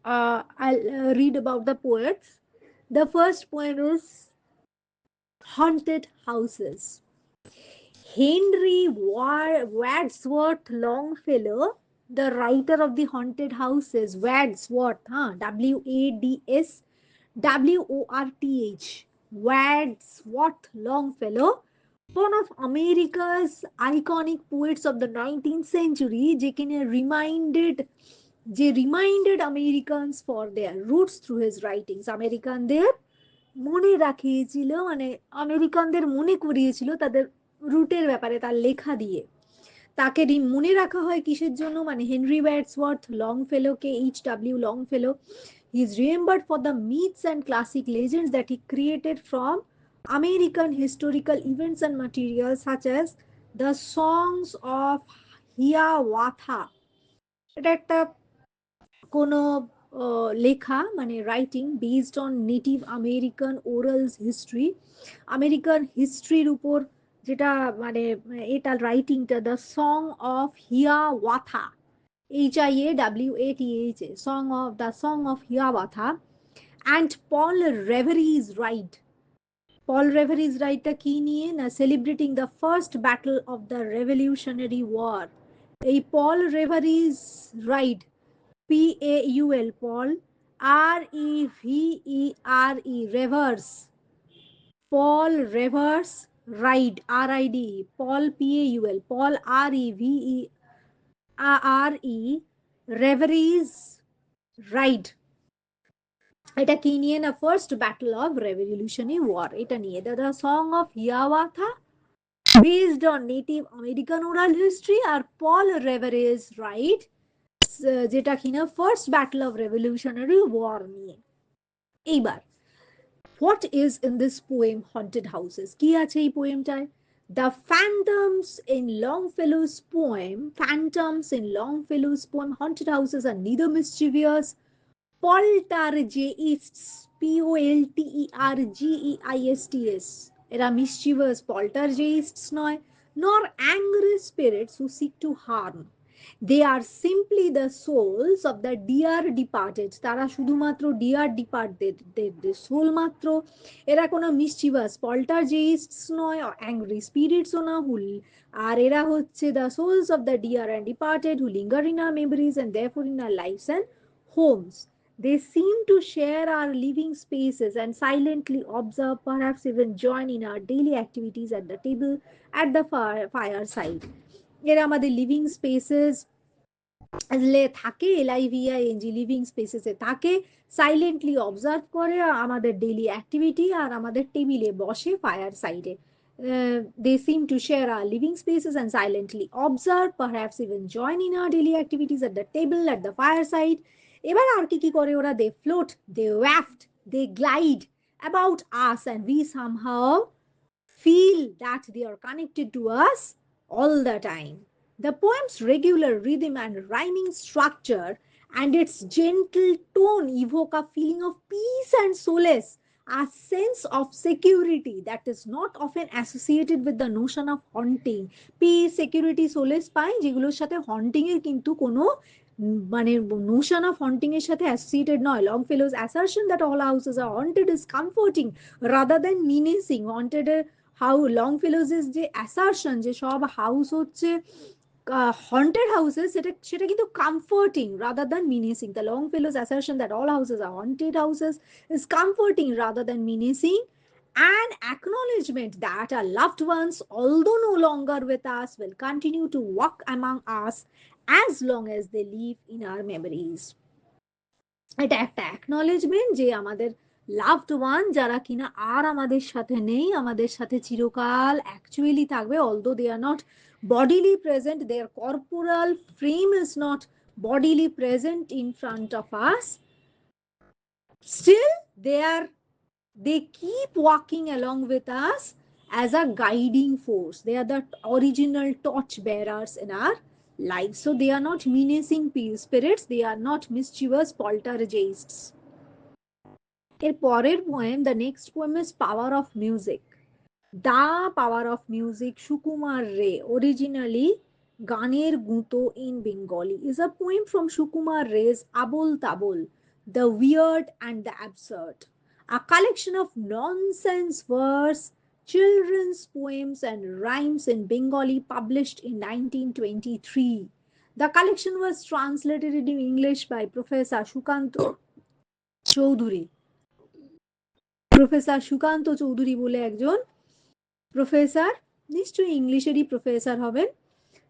I'll read about the poets. The first poem is Haunted Houses. Henry Wadsworth Longfellow, the writer of the Haunted Houses, Wadsworth, Wadsworth, Wadsworth Longfellow, one of America's iconic poets of the 19th century, যে reminded Americans for their roots through his writings. আমেরিকানদের মনে রাখিয়েছিল, মানে আমেরিকানদের মনে করিয়েছিল তাদের রুটের ব্যাপারে তার লেখা দিয়ে। তাকে মনে রাখা হয় কিসের জন্য, মানে হেনরি ওয়ার্ডসওয়ার্থ লংফেলোকে, H.W. Longfellow, he is remembered for the myths and classic legends that he created from American historical events and materials such as the songs of Hiawatha. এটা একটা কোনো লেখা, মানে writing based on native American orals history, American হিস্ট্রির উপর যেটা, মানে এটা রাইটিংটা, the song of Hiawatha, HIAWATHA, song of Hiawatha, and Paul Revere's ride. Paul Revere's রাইটটা কি নিয়ে না, celebrating the first battle of the revolutionary war. এই Paul Revere's ride, PAUL, Paul, REVERE, Revers, Paul Revers Ride, RID, Paul PAUL, Paul REVERE, Reveries Ride, এটা কি নিয়ে না, first battle of revolutionary war, এটা নিয়ে। The song of Hiawatha based on native American oral history, আর Paul Revere's ride যেটা কিনা first battle of revolutionary war নিয়ে। এইবার what is in this poem haunted houses, কি আছে এই পোয়েমটায়? The phantoms in Longfellow's poem Haunted Houses are neither mischievous poltergeists, POLTERGEISTS, এরা mischievous poltergeists নয়, nor angry spirits who seek to harm. They are simply the souls of the dear departed. তারা শুধুমাত্র dear departed soul মাত্র। এরা কোনো mischievous poltergeists নয়, angry spirits ও না, আর এরা হচ্ছে the souls of the dear and departed who linger in our memories and therefore in our lives and homes. They seem to share our living spaces and silently observe, perhaps even join in our daily activities at the table, at the fireside. এরা আমাদের living spaces থাকে, LIVING, living স্পেসেসে থাকে, silently observe করে আমাদের daily activity, আর আমাদের টেবিলে বসে fire সাইডে। They seem to share our living spaces and silently observe, perhaps even join in our daily activities at the table, at the fireside. এবার আর কি কি করে ওরা? They float, they waft, they glide about us, and we somehow feel that they are connected to us all the time. The poem's regular rhythm and rhyming structure and its gentle tone evoke a feeling of peace and solace, a sense of security that is not often associated with the notion of haunting. Peace, security, solace পাই, যেগুলোর সাথে haunting এর কিন্তু কোনো মানে notion of haunting এর সাথে associated নয়। Longfellow's assertion that all houses are haunted is comforting rather than menacing. Haunted এর হাউ লংফেলোজ যে অ্যাসারশন যে সব হাউস হচ্ছে haunted houses, সেটা কিন্তু comforting rather than menacing. The Longfellow's assertion that all houses are haunted houses is comforting rather than menacing, an acknowledgement that our loved ones, although no longer with us, will continue to walk among us as long as they live in our memories. এটা একটা acknowledgement যে আমাদের loved one যারা কিনা আর আমাদের সাথে নেই, আমাদের সাথে চিরকাল অ্যাকচুয়ালি থাকবে, although they are not bodily present, their corporal frame is not bodily present in front of us, still they keep walking along with us as a guiding force. They are the original torch bearers in our lives. So they are not menacing spirits, they are not mischievous poltergeists. এর পরের poem, the next poem is power of music. The power of music, Sukumar Ray, originally গানের গুঁতো in Bengali, is a poem from Sukumar Ray's Abol Tabol, the weird and the absurd. A collection of nonsense verse, children's poems, and rhymes in Bengali published in 1923. The collection was translated into English by Professor Shukant Choudhury. Professor Sukanta Chowdhury বলে একজন professor, নিশ্চয়ই ইংলিশেরই professor হবেন,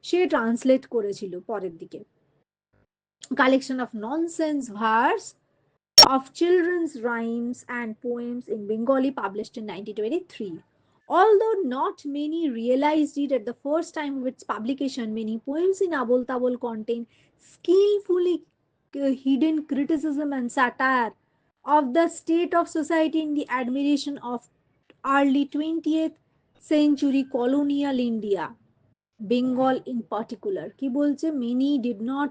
সে translate করেছিল পরের দিকে। Collection of nonsense verse of children's rhymes and poems in Bengali published in 1923. Although not many realized it at the first time of its publication, many poems in Abol Tabol contain skillfully hidden criticism and satire of the state of society in the admiration of early 20th century colonial India, Bengal in particular. কি বলছে? Many did not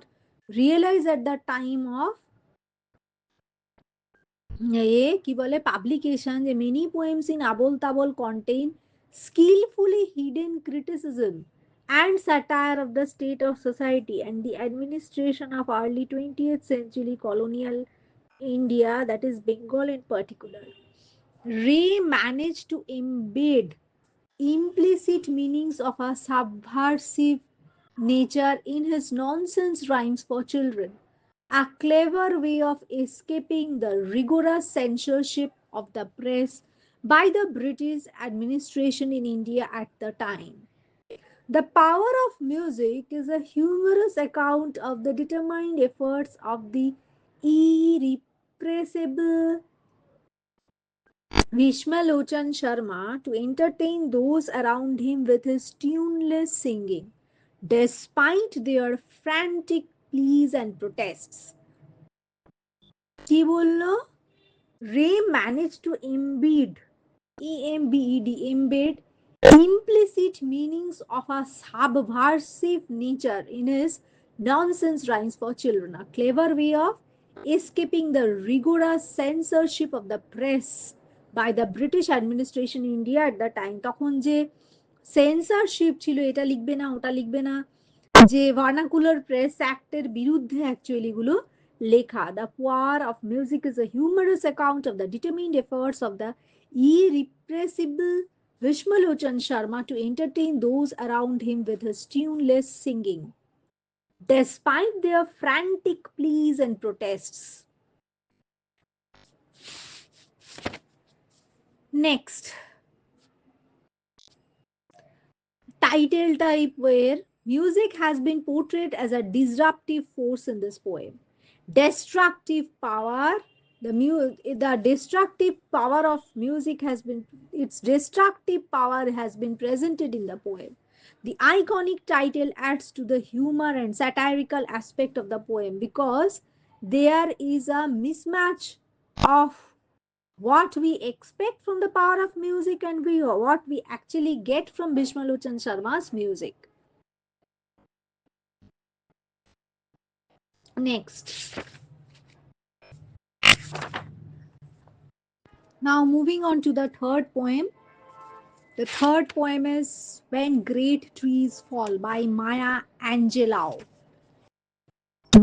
realize at the time of কি বলে publication যে many poems in Abol Tabol contain skillfully hidden criticism and satire of the state of society and the administration of early 20th century colonial India, that is Bengal in particular. Ray managed to embed implicit meanings of a subversive nature in his nonsense rhymes for children, a clever way of escaping the rigorous censorship of the press by the British administration in India at the time. The Power of Music is a humorous account of the determined efforts of the irrepressible Vishmalochan Sharma to entertain those around him with his tuneless singing, despite their frantic pleas and protests. কি বললো? Ray managed to embed implicit meanings of a subversive nature in his nonsense rhymes for children, a clever way of escaping the rigorous censorship of the press by the British administration in India at the time. তখন যে censorship ছিল, এটা লিখবে না ওটা লিখবে না, যে ভার্নাকুলার প্রেস অ্যাক্টের বিরুদ্ধে অ্যাকচুয়ালি গুলো লেখা। The power of music is a humorous account of the determined efforts of the irrepressible Vishmalochan Sharma to entertain those around him with his tuneless singing, despite their frantic pleas and protests. Next, title type where music has been portrayed as a disruptive force in this poem. Destructive power, the destructive power of music has been, its destructive power has been presented in the poem. The iconic title adds to the humor and satirical aspect of the poem because there is a mismatch of what we expect from the power of music and what we actually get from Bhishmalochan Sharma's music. Next. Now moving on to the third poem. The third poem is When Great Trees Fall by Maya Angelou.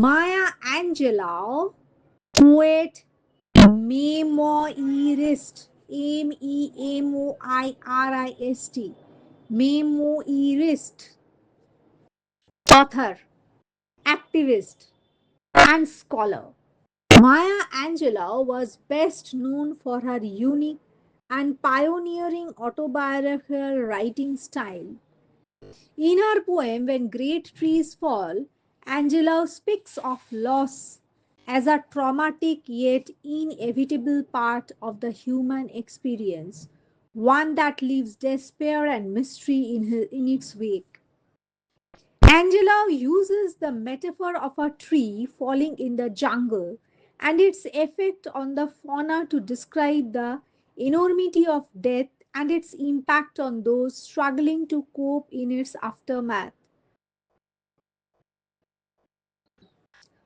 Maya Angelou, poet, memoirist, Memoirist, memoirist, author, activist, and scholar. Maya Angelou was best known for her unique and pioneering autobiographical writing style. In her poem, When Great Trees Fall, Angelou speaks of loss as a traumatic yet inevitable part of the human experience, one that leaves despair and mystery in its wake. Angela uses the metaphor of a tree falling in the jungle and its effect on the fauna to describe the enormity of death and its impact on those struggling to cope in its aftermath.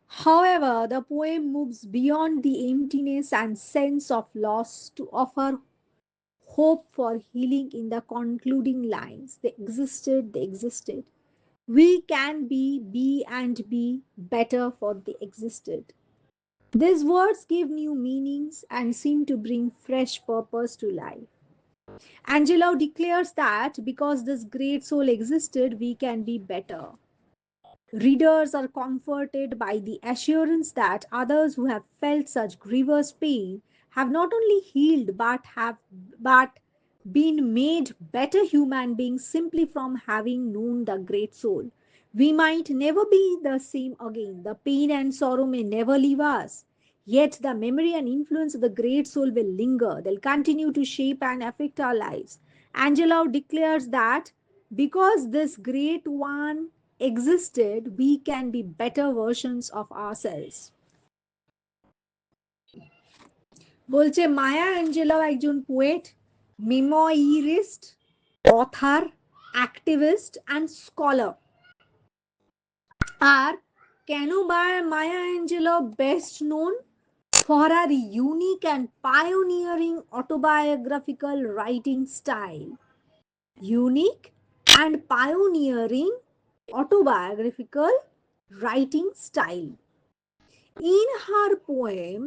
However, the poem moves beyond the emptiness and sense of loss to offer hope for healing in the concluding lines. They existed, they existed. We can be and be better for they existed. These words give new meanings and seem to bring fresh purpose to life. Angelo declares that because this great soul existed, we can be better. Readers are comforted by the assurance that others who have felt such grievous pain have not only healed but been made better human beings simply from having known the great soul. We might never be the same again. The pain and sorrow may never leave us. Yet the memory and influence of the great soul will linger. They'll continue to shape and affect our lives. Angelo declares that because this great one existed, we can be better versions of ourselves. বলছে Maya Angelou একজন poet, memoirist, author, activist and scholar. আর কেন Maya Angelou best known for her unique and pioneering autobiographical writing style. Unique and pioneering autobiographical writing style. In her poem,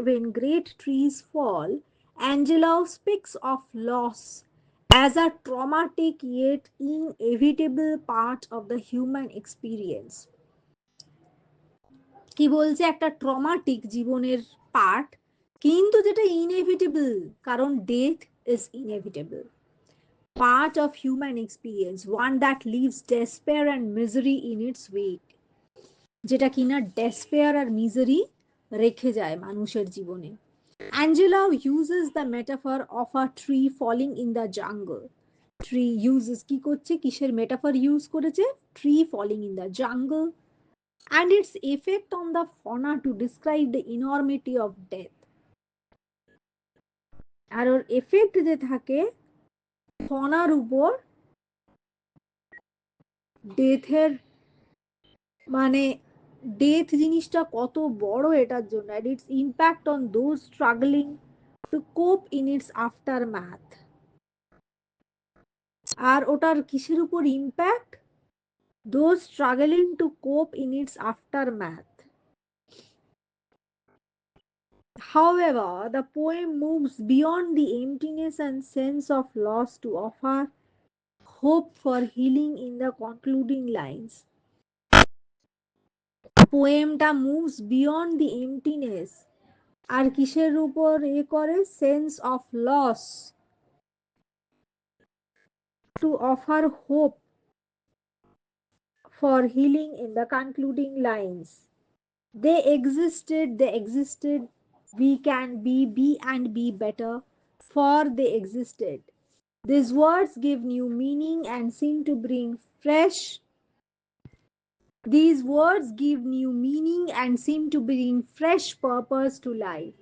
When Great Trees Fall, Angela speaks of loss as a traumatic yet inevitable part of the human experience. কি বলছে একটা traumatic জীবনের part, কিন্তু যেটা inevitable, কারণ death is inevitable part of human experience, one that leaves despair and misery in its wake, যেটা কিনা despair আর misery রেখে যায় মানুষের জীবনে। Angela uses the metaphor of a tree falling in the jungle. Tree uses কি করছে, কিসের metaphor use করেছে, tree falling in the jungle and its effect on the fauna to describe the enormity of death. আর ওর effect যে থাকে ফনার উপর, ডেথের মানে ডেথ জিনিসটা কত বড় এটার জন্য, and its impact on those struggling to cope in its aftermath. আর ওটার কিসের উপর impact, those struggling to cope in its aftermath. However, the poem moves beyond the emptiness and sense of loss to offer hope for healing in the concluding lines. পোয়েমটা moves beyond the emptiness আর কিসের উপর করে, sense of loss, to offer hope for healing in the concluding lines. they existed, we can be and be better, for they existed. These words give new meaning and seem to bring fresh These words give new meaning and seem to bring fresh purpose to life.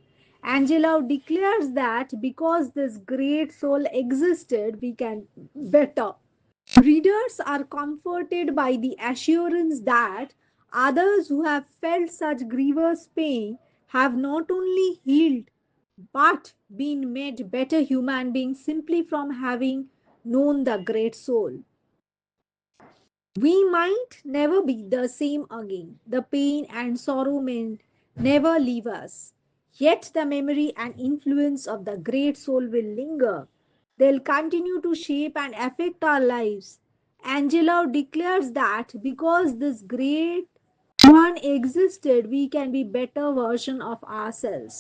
Angelo declares that because this great soul existed, we can better. Readers are comforted by the assurance that others who have felt such grievous pain have not only healed but been made better human beings simply from having known the great soul. We might never be the same again. The pain and sorrow may never leave us. Yet the memory and influence of the great soul will linger. They'll continue to shape and affect our lives. Angelo declares that because this great one existed, we can be better version of ourselves.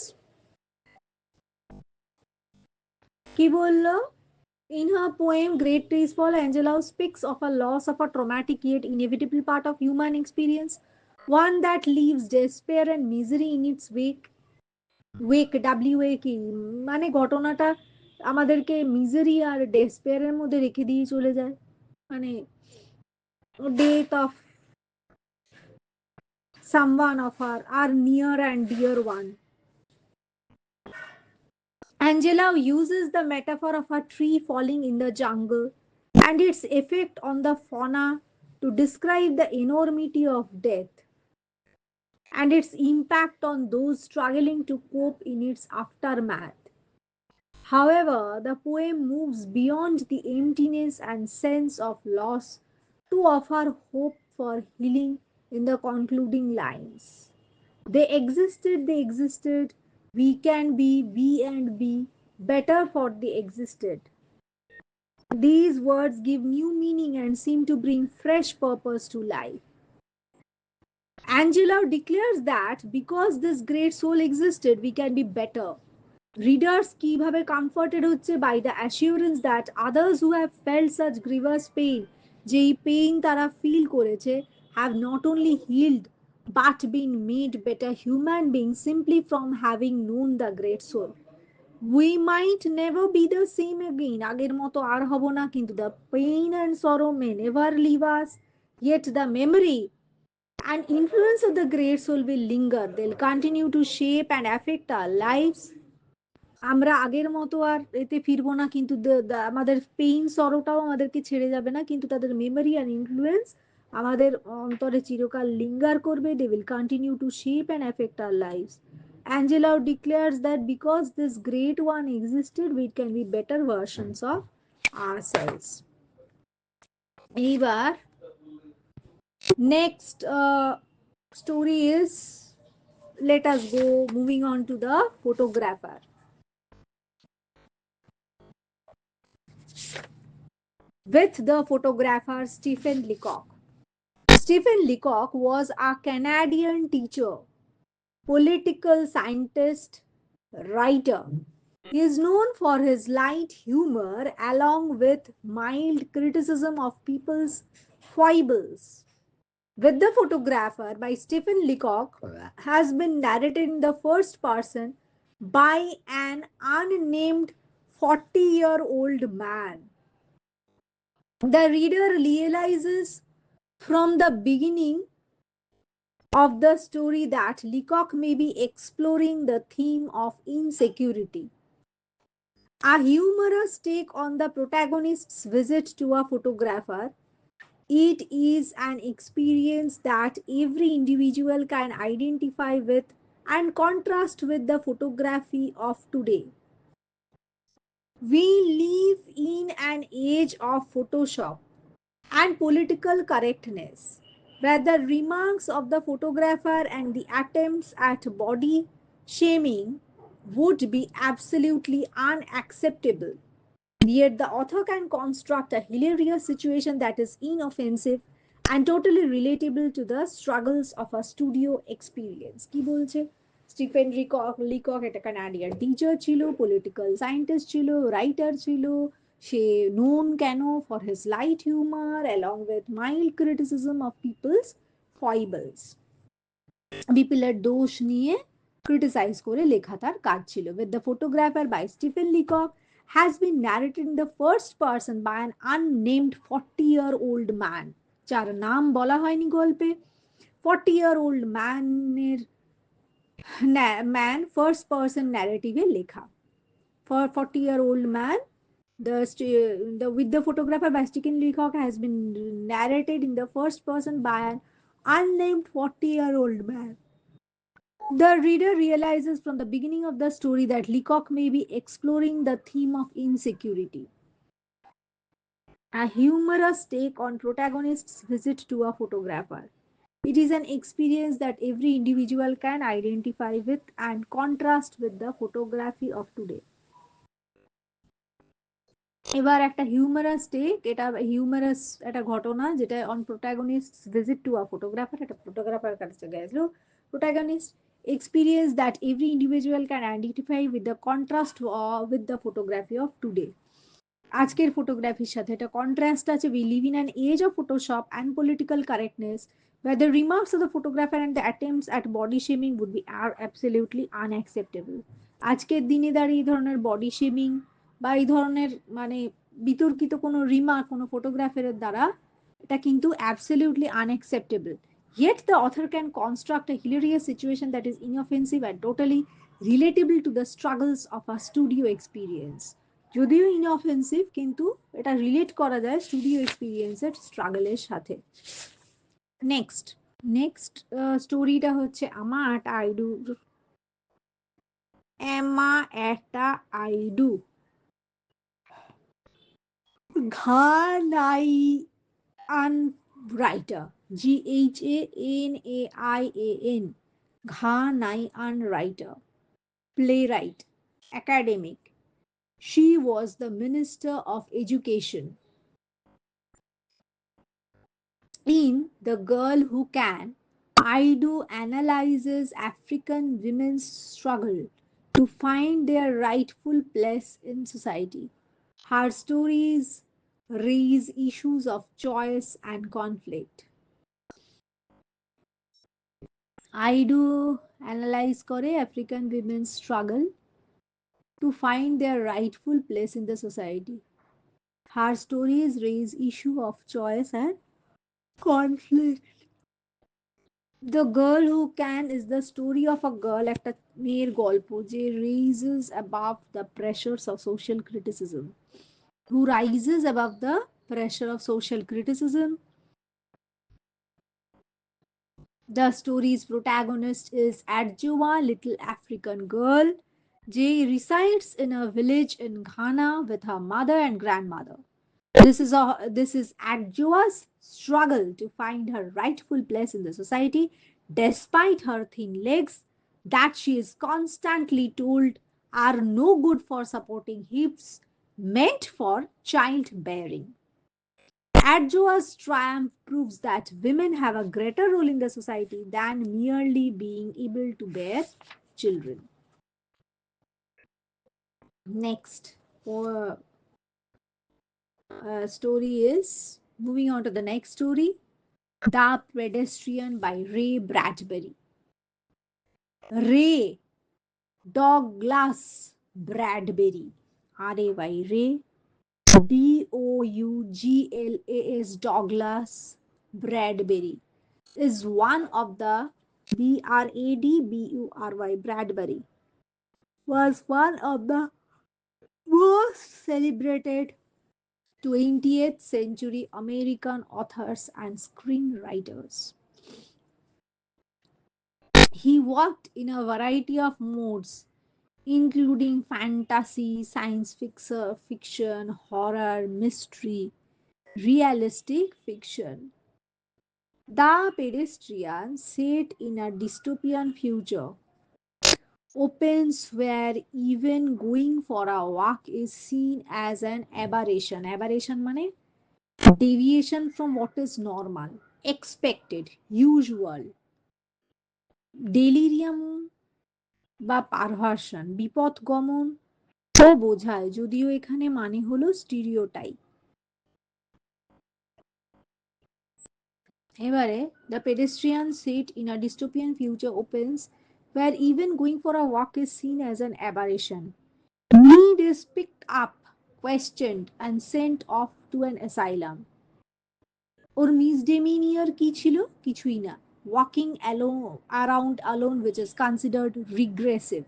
কি বললো? In her poem Great Trees Fall, Angela speaks of a loss of a traumatic yet inevitable part of human experience, one that leaves despair and misery in its wake. কি মানে ঘটনাটা আমাদেরকে misery আর ডেসপেয়ারের মধ্যে রেখে দিয়ে চলে যায়, মানে death of someone of our near and dear one. Angela uses the metaphor of a tree falling in the jungle and its effect on the fauna to describe the enormity of death and its impact on those struggling to cope in its aftermath. However, the poem moves beyond the emptiness and sense of loss to offer hope for healing in the concluding lines. They existed. We can be and be better for the existed. These words give new meaning and seem to bring fresh purpose to life. Angela declares that because this great soul existed, we can be better. Readers কিভাবে comforted হচ্ছে by the assurance that others who have felt such grievous pain, যেই pain তারা feel করেছে, have not only healed but been made better human beings simply from having known the great soul. We might never be the same again. আগের মতো আর হব না, কিন্তু the pain and sorrow may never leave us. Yet the memory and influence of the great soul will linger. They'll continue to shape and affect our lives. আমরা আগের মতো আর এতে ফিরবো না, কিন্তু আমাদের পেইন সরোটাও আমাদেরকে ছেড়ে যাবে না, কিন্তু তাদের মেমোরি আর ইনফ্লুয়েন্স আমাদের অন্তরে চিরকাল লিঙ্গার করবে। They will continue to shape and effect our lives. Angelo declares that because this great one existed, we can be better versions of ourselves. এইবার next story is, let us go moving on to the photographer. With the photographer Stephen Leacock. Stephen Leacock was a Canadian teacher, political scientist, writer. He is known for his light humor along with mild criticism of people's foibles. With the Photographer by Stephen Leacock has been narrated in the first person by an unnamed 40-year-old man. The reader realizes from the beginning of the story that Leacock may be exploring the theme of insecurity. A humorous take on the protagonist's visit to a photographer, it is an experience that every individual can identify with and contrast with the photography of today. We live in an age of Photoshop and political correctness, where the remarks of the photographer and the attempts at body shaming would be absolutely unacceptable. Yet the author can construct a hilarious situation that is inoffensive and totally relatable to the struggles of a studio experience. কি বলছে? Stephen Leacock একটা Canadian teacher ছিল, political scientist ছিল, writer ছিল। সে known কেন for his light humor along with mild criticism of people's foibles. বিপিলের দোষ নিয়ে criticise করে লেখা তার কাজ ছিল। With the photographer by Stephen Leacock has been narrated in the first person by an unnamed 40-year-old man, যার নাম বলা হয়নি গল্পে। 40-year-old man first person narrative লেখা। For 40-year-old man, the with the photographer by Stephen Leacock has been narrated in the first person by an unnamed 40-year-old man. The reader realizes from the beginning of the story that Leacock may be exploring the theme of insecurity. A humorous take on protagonist's visit to a photographer. It is an experience that every individual can identify with and contrast with the photography of today. এবার একটা humorous take, এটা humorous একটা ঘটনা যেটা on protagonist visit to a photographer, একটা photographer কাছে গেছিল protagonist experience that every individual can identify with the contrast with the photography of today. আজকের ফটোগ্রাফির সাথে একটা কন্ট্রাস্ট আছে। We live in an age of Photoshop and political correctness where the remarks of the photographer and the attempts at body shaming would be are absolutely unacceptable. আজকের দিনে দাঁড়িয়ে এই ধরনের বডি শেমিং বা এই ধরনের মানে বিতর্কিত কোনো রিমার্ক কোনো ফটোগ্রাফারের দ্বারা এটা কিন্তু absolutely unacceptable. Yet the author can construct a hilarious situation that is inoffensive and totally relatable to the struggles of a studio experience. যদিও ইনঅফেন্সিভ, কিন্তু এটা রিলেট করা যায় স্টুডিও এক্সপিরিয়েন্সের স্ট্রাগলের সাথে। নেক্সট নেক্সট স্টোরিটা হচ্ছে এমা একটা আইডু ঘানাই আন writer GHANAIAN Gha Nai writer, playwright, academic. She was the Minister of Education. In The Girl Who Can, Aido analyzes African women's struggle to find their rightful place in society. Her stories raise issues of choice and conflict. Aido analyze করে African women's struggle to find their rightful place in the society. Her stories raise issue of choice and conflict. The Girl Who Can is the story of a girl একটা মেয়ের গল্প যে raises above the pressures of social criticism. Who rises above the pressure of social criticism. The story's protagonist is Adjua, little African girl. Jay resides in a village in Ghana with her mother and grandmother. This is Adjua's struggle to find her rightful place in the society, despite her thin legs that she is constantly told are no good for supporting hips meant for childbearing. Adjoa's triumph proves that women have a greater role in the society than merely being able to bear children. Next story is moving on to the next story, The Pedestrian by Ray Bradbury. Ray Douglas Bradbury. R-A-Y, Ray Douglas Douglas Bradbury is one of the Bradbury was one of the most celebrated 20th century American authors and screenwriters. He worked in a variety of modes, including fantasy, fiction, horror, mystery, realistic fiction. The Pedestrian, set in a dystopian future, opens where even going for a walk is seen as an aberration. Aberration মানে deviation from what is normal, expected, usual, delirium বা perversion, বিপথগমন ও বোঝায়, যদিও এখানে মানে হলো stereotype. এবারে the pedestrian seat in a dystopian future opens where even going for a walk is seen as an aberration. Need is picked up, questioned, and sent off to an asylum. Or misdemeanor কি ছিল? কিছুই না। Walking alone around alone, which is considered regressive.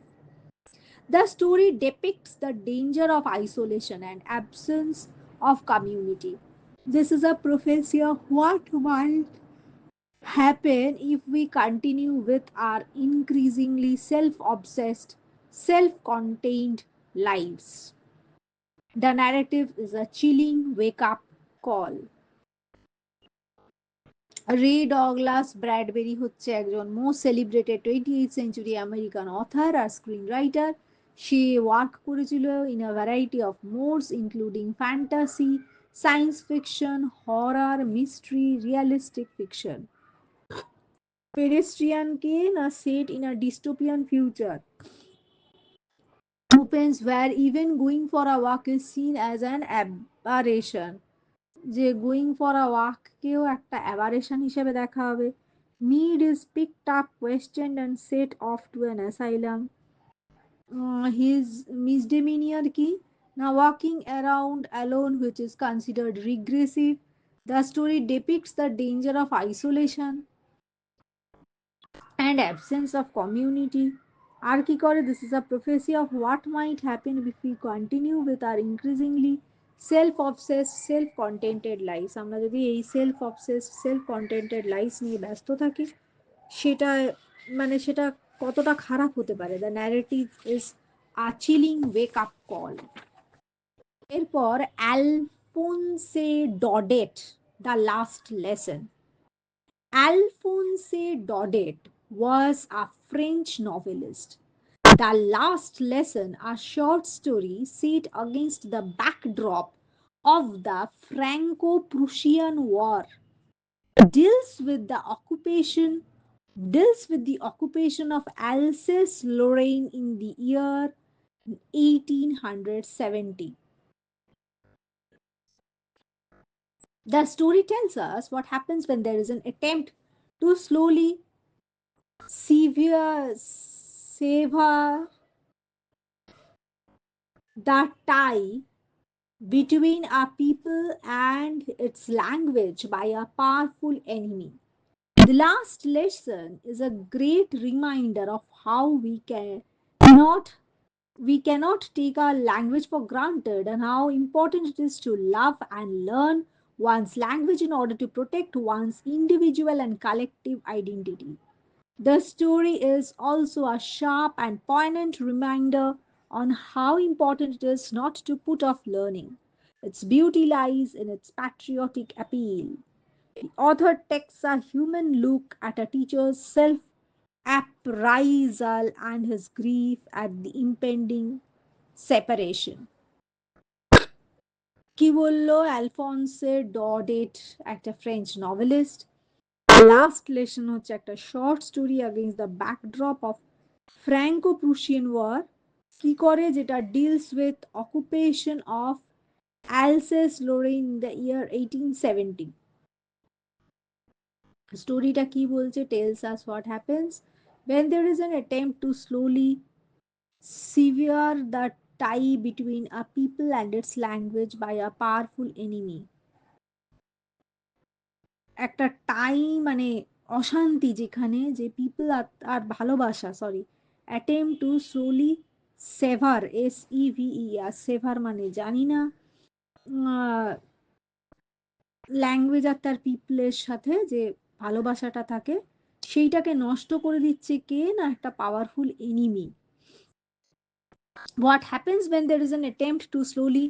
The story depicts the danger of isolation and absence of community. This is a prophecy of what might happen if we continue with our increasingly self obsessed, self contained lives. The narrative is a chilling wake up call. Ray Douglas Bradbury হচ্ছে একজন most celebrated 20th century American author আর screen writer. সে work করেছিল in a variety of modes including fantasy, science fiction, horror, mystery, realistic fiction. পেডেস্ট্রিয়ানকে না set in a dystopian future opens where even going for a walk is seen as an aberration. যে going for a ওয়াককেও একটা aberration হিসেবে দেখা হবে। Mead is picked up, questioned and set off to an asylum. His misdemeanour কি না walking around alone which is considered regressive. The story depicts the danger of isolation and absence of community. আর কি করে, this is a prophecy of what might happen if we continue with our increasingly self obsess self contented life. আমরা যদি এই self obsess self contented life নিয়ে ব্যস্ত থাকি, সেটা সেটা কতটা খারাপ হতে পারে। The narrative is a chilling wake up call. এরপর Alphonse Daudet, the last lesson. Alphonse Daudet was a French novelist. The last lesson, a short story set against the backdrop of the Franco Prussian War, deals with the occupation deals with the occupation of Alsace-Lorraine in the year 1870. The story tells us what happens when there is an attempt to slowly sever the tie between a people and its language by a powerful enemy. The last lesson is a great reminder of how not we cannot take our language for granted and how important it is to love and learn one's language in order to protect one's individual and collective identity. The story is also a sharp and poignant reminder on how important it is not to put off learning. Its beauty lies in its patriotic appeal. The author takes a human look at a teacher's self appraisal and his grief at the impending separation. Kivollo Alphonse Daudet, একটা French novelist. Last lesson হচ্ছে একটা short story against the backdrop of Franco-Prussian War. কি করে যেটা deals with occupation of Alsace-Lorraine in the year 1870. স্টোরিটা কি বলছে tells us what happens when there is an attempt to slowly sever the tie between a people and its language by a powerful enemy. একটা টাই মানে অশান্তি যেখানে যে people আর ভালোবাসা sorry attempt to slowly sever SEVER sever মানে জানি না ল্যাঙ্গুয়েজ আর তার পিপলের সাথে যে ভালোবাসাটা থাকে সেইটাকে নষ্ট করে দিচ্ছে কে না একটা powerful enemy. What happens when there is an attempt to slowly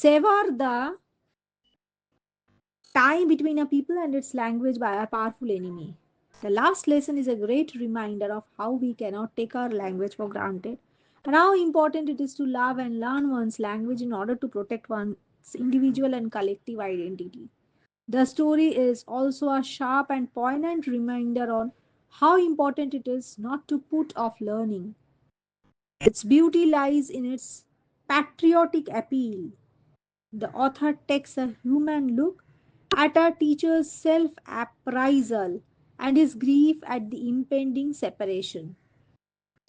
sever the tie between a people and its language by a powerful enemy? The last lesson is a great reminder of how we cannot take our language for granted and how important it is to love and learn one's language in order to protect one's individual and collective identity. The story is also a sharp and poignant reminder on how important it is not to put off learning. Its beauty lies in its patriotic appeal. The author takes a human look at a teacher's self appraisal and his grief at the impending separation.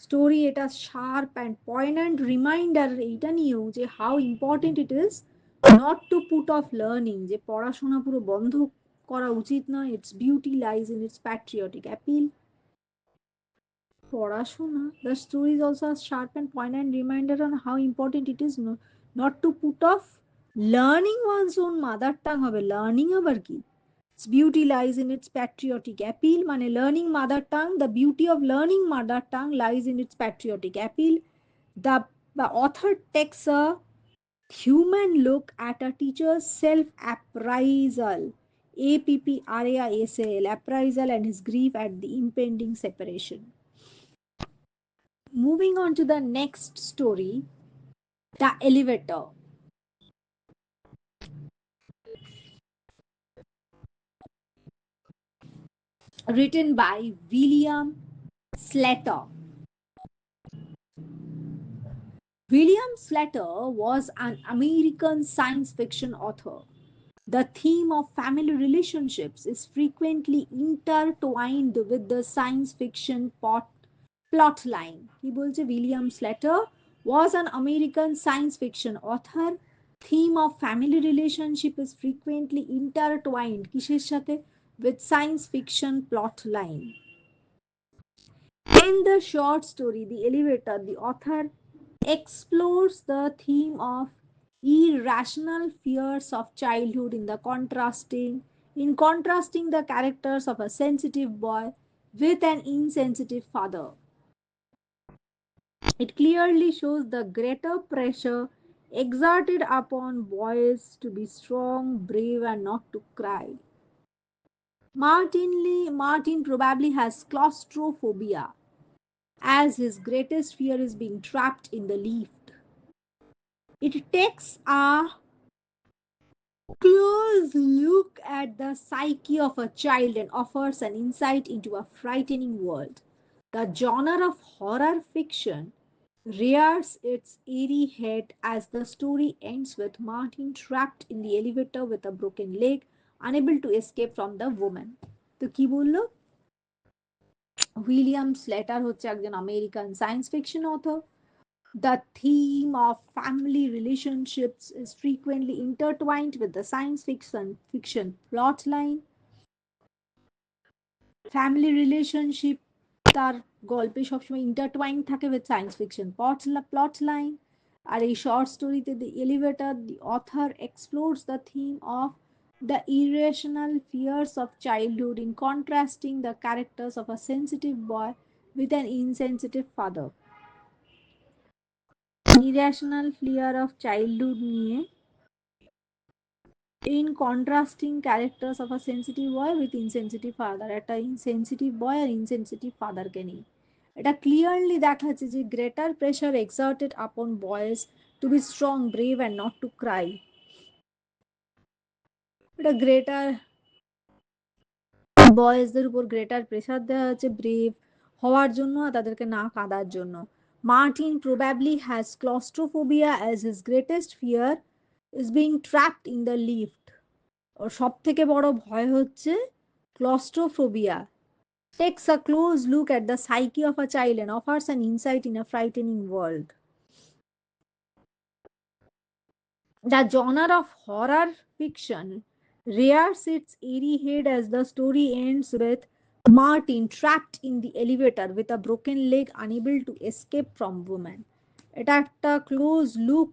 Story এটা sharp and point reminder এইটা নিয়েও যে how important it is not to put off learning যে পড়াশোনা পুরো বন্ধ করা উচিত নয়. It's beauty lies in it's patriotic appeal. পড়াশোনা the story is also a sharp and poignant reminder on how important it is not to put off learning one's own mother tongue হবে learning আবার কি. Its beauty lies in its patriotic appeal মানে learning mother tongue, the beauty of learning mother tongue lies in its patriotic appeal. the the author takes a human look at a teacher's self appraisal APPRAISAL appraisal and his grief at the impending separation. Moving on to the next story, The Elevator, written by William Slater. William Slater was an American science fiction author. The theme of family relationships is frequently intertwined with the science fiction plot line. He বলছে William Slater was an American science fiction author. Theme of family relationship is frequently intertwined কিসের সাথে with science fiction plot line. In the short story The Elevator, the author explores the theme of irrational fears of childhood in contrasting the characters of a sensitive boy with an insensitive father. It clearly shows the greater pressure exerted upon boys to be strong, brave, and not to cry. Martin probably has claustrophobia, as his greatest fear is being trapped in the lift. It takes a close look at the psyche of a child and offers an insight into a frightening world. The genre of horror fiction rears its eerie head as the story ends with Martin trapped in the elevator with a broken leg, unable to escape from the woman. তো কি বললো? William স্লেটার হচ্ছে একজন American science fiction author. The theme of family relationships is frequently intertwined with the science fiction plotline. Family relationship তার গল্পে সবসময় intertwine থাকে with science fiction plot line. আর এই শর্ট স্টোরিতে the elevator the author explores the theme of the irrational fears of childhood in contrasting the characters of a sensitive boy with an insensitive father. Irrational fear of childhood নিয়ে in contrasting characters of a sensitive boy with insensitive father, একটা insensitive boy আর insensitive father কে নিয়ে এটা clearly দেখাচ্ছে যে greater pressure exerted upon boys to be strong brave and not to cry. এটা greater বয়েজদের উপর গ্রেটার প্রেশার দেওয়া হচ্ছে ব্রেভ হওয়ার জন্য আর তাদেরকে না কাঁদার জন্য. Martin probably has claustrophobia as his greatest fear is being trapped in the lift. ওর সব থেকে বড় ভয় হচ্ছে claustrophobia. Takes a close look at the psyche of a child and offers an insight in a frightening world. The genre of horror fiction rears its eerie head as the story ends with Martin trapped in the elevator with a broken leg, unable to escape from woman. এটা একটা close look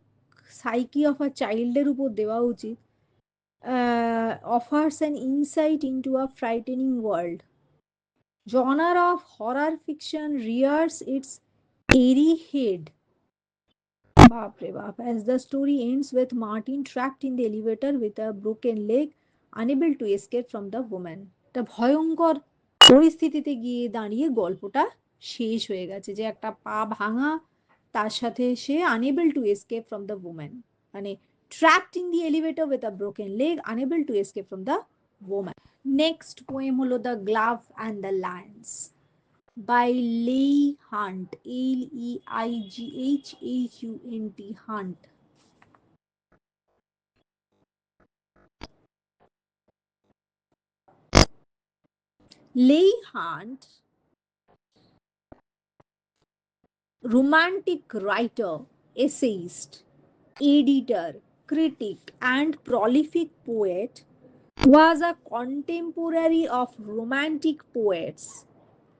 psyche of a চাইল্ডের উপর দেওয়া উচিত. Offers an insight into a frightening world. Genre of horror fiction rears its airy head. Baap re baap. As the story ends with Martin trapped in the elevator with a broken leg, unable to escape from the woman. একটা ভয়ঙ্কর পরিস্থিতিতে গিয়ে দাঁড়িয়ে গল্পটা শেষ হয়ে গেছে যে একটা পা ভাঙা তার সাথে সে unable to escape from the woman. মানে trapped in the elevator with a broken leg, unable to escape from the woman. Next poem হলো The Glove and the Lions by Leigh Hunt, Leighhunt. Hunt. Leigh Hunt, romantic writer, essayist, editor, critic, and prolific poet, was a contemporary of romantic poets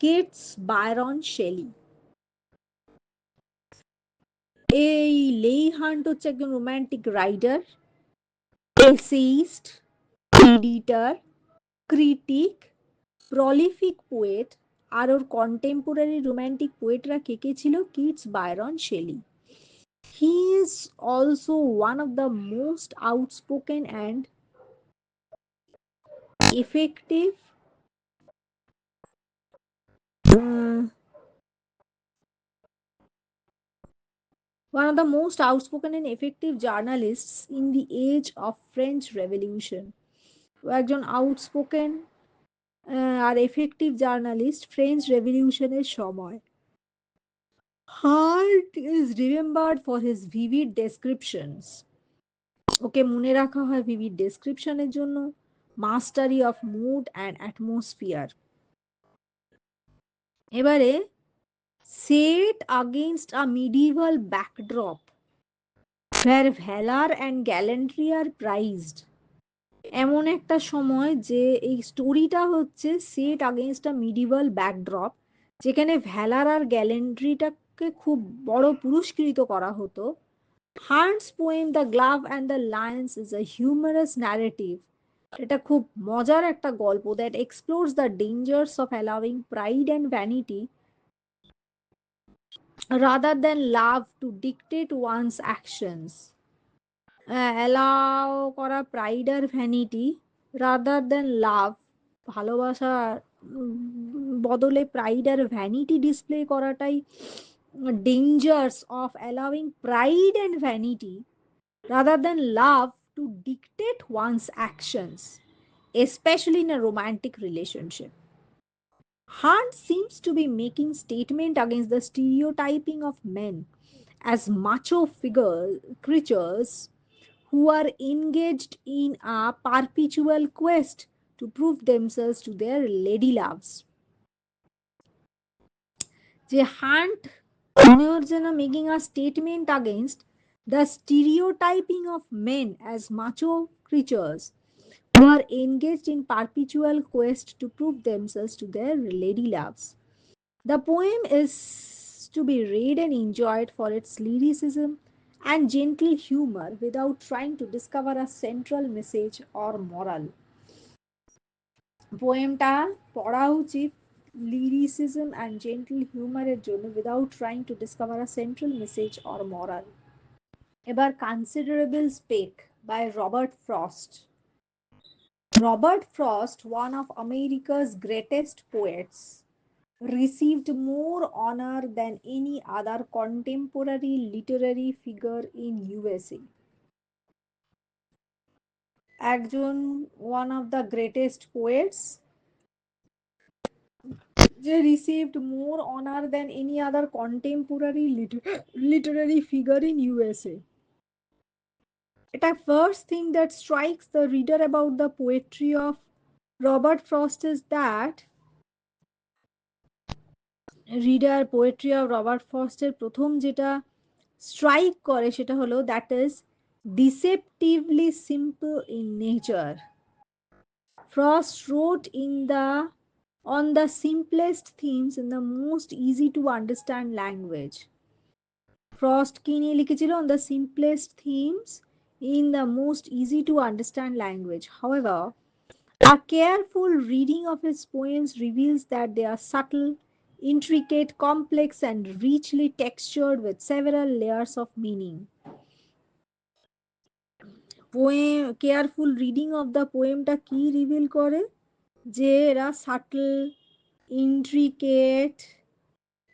Keats, Byron, Shelley. এই লেই Hunt হচ্ছে একজন romantic writer, essayist, editor, critic, prolific poet. আর ওর contemporary romantic পোয়েটরা কে কে ছিল? Keats, Byron, Shelley. He is also one of the most outspoken and effective one of the most outspoken and effective journalists in the age of French Revolution. ও একজন outspoken আর effective journalist French রেভলিউশনের সময়. Hunt is remembered for his vivid descriptions. ওকে মনে রাখা হয় vivid ডেসক্রিপশনের জন্য, mastery of mood and atmosphere. এবারে set against a medieval backdrop where valor and gallantry are prized. এমন একটা সময় যে এই স্টোরিটা হচ্ছে set against a medieval backdrop, যেখানে ভ্যালার আর গ্যালেন্ট্রিটাকে খুব বড় পুরস্কৃত করা হতো. Hunt's poem the glove and the lions is a humorous narrative. এটা খুব মজার একটা গল্প that explores the dangers of allowing pride and vanity rather than love to dictate one's actions. Allow করা প্রাইড আর ভ্যানিটি রাদার দ্যান লাভ ভালোবাসার বদলে pride আর ভ্যানিটি ডিসপ্লে করাটাই dangers of allowing pride and vanity rather than love to dictate one's actions, especially in a romantic relationship. Hunt seems to be making statement against the stereotyping of men as macho figure creatures who are engaged in a perpetual quest to prove themselves to their lady loves. যে hunt মনে হচ্ছে না making a statement against the stereotyping of men as macho creatures who are engaged in perpetual quest to prove themselves to their lady loves. The poem is to be read and enjoyed for its lyricism and gentle humor without trying to discover a central message or moral. পোয়েমটা পড়া উচিত lyricism and gentle হিউমারের জন্য without trying to discover a central message or moral. এবার considerable speck by Robert Frost. Robert Frost, one of America's greatest poets, received more honor than any other contemporary literary figure in USA. একজন one of the greatest poets যে received more honor than any other contemporary literary figure in USA. The first thing that strikes the reader about the poetry of Robert Frost is that reader poetry of Robert ফ্রস্টের প্রথম যেটা strike করে সেটা হলো that is deceptively simple in nature. Frost wrote in the on the simplest themes in the most easy to understand language. Frost কি নিয়ে লিখেছিল? On the simplest themes in the most easy to understand language. However, a careful reading of his poems reveals that they are subtle, intricate, complex, and richly textured with several layers of meaning. Careful reading of the poemটা কি reveal করে? যে এরা subtle, intricate,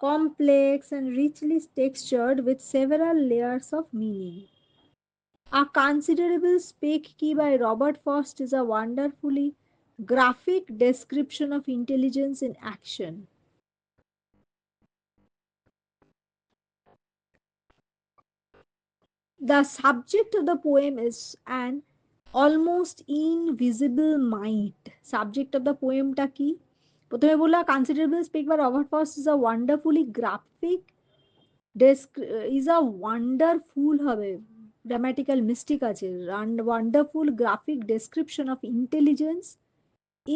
complex, and richly textured with several layers of meaning. A considerable speak key by Robert Frost is a wonderfully graphic description of intelligence in action. The subject of the poem is an almost invisible might. Subject of the poemটা কি? প্রথমে বললাম considerable speak by Robert Frost is a wonderfully graphic is a wonderful হবে grammatical mistake আছে wonderful graphic description of intelligence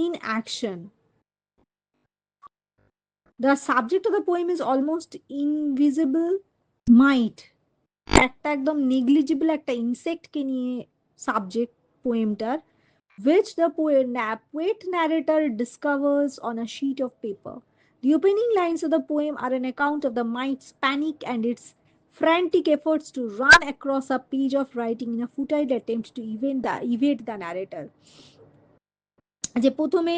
in action. The subject of the poem is almost invisible might. একটা একদম negligible একটা ইনসেক্টকে নিয়ে subject পোয়েমটার which the poet narrator discovers on a sheet of paper. The opening lines of the poem are an account of the mite's panic and its frantic efforts to run across a page of writing in a futile attempt to evade the narrator. যে প্রথমে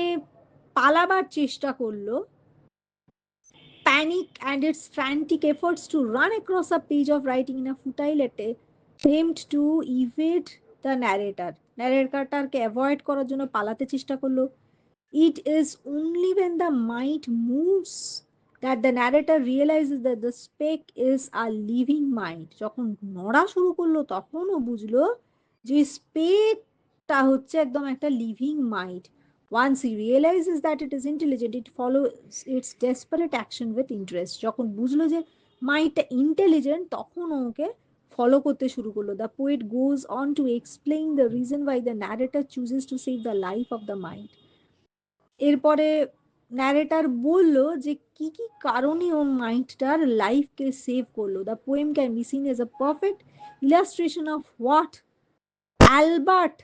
পালাবার চেষ্টা করলো, panic and its frantic efforts to run across a page of writing in a futile attempt to evade the narrator. ন্যারেটরটাকে avoid করার জন্য পালাতে চেষ্টা করলো। It is only when the mind moves that the narrator realizes that the speck is a living mind. যখন নড়া শুরু করলো তখন ও বুঝলো যে স্পেকটা হচ্ছে একদম একটা living mind. Once he realizes that it is intelligent, it follows its desperate action with interest. যখন বুঝলো যে মাইন্ডটা ইন্টেলিজেন্ট তখন ওকে ফলো করতে শুরু করলো। The poet goes on to explain the reason why the narrator chooses to save the life of the mind. এরপরে narrator বলল যে কি কি কারণে ও মাইন্ডটার লাইফকে সেভ করলো। The poem can be seen as a perfect illustration of what Albert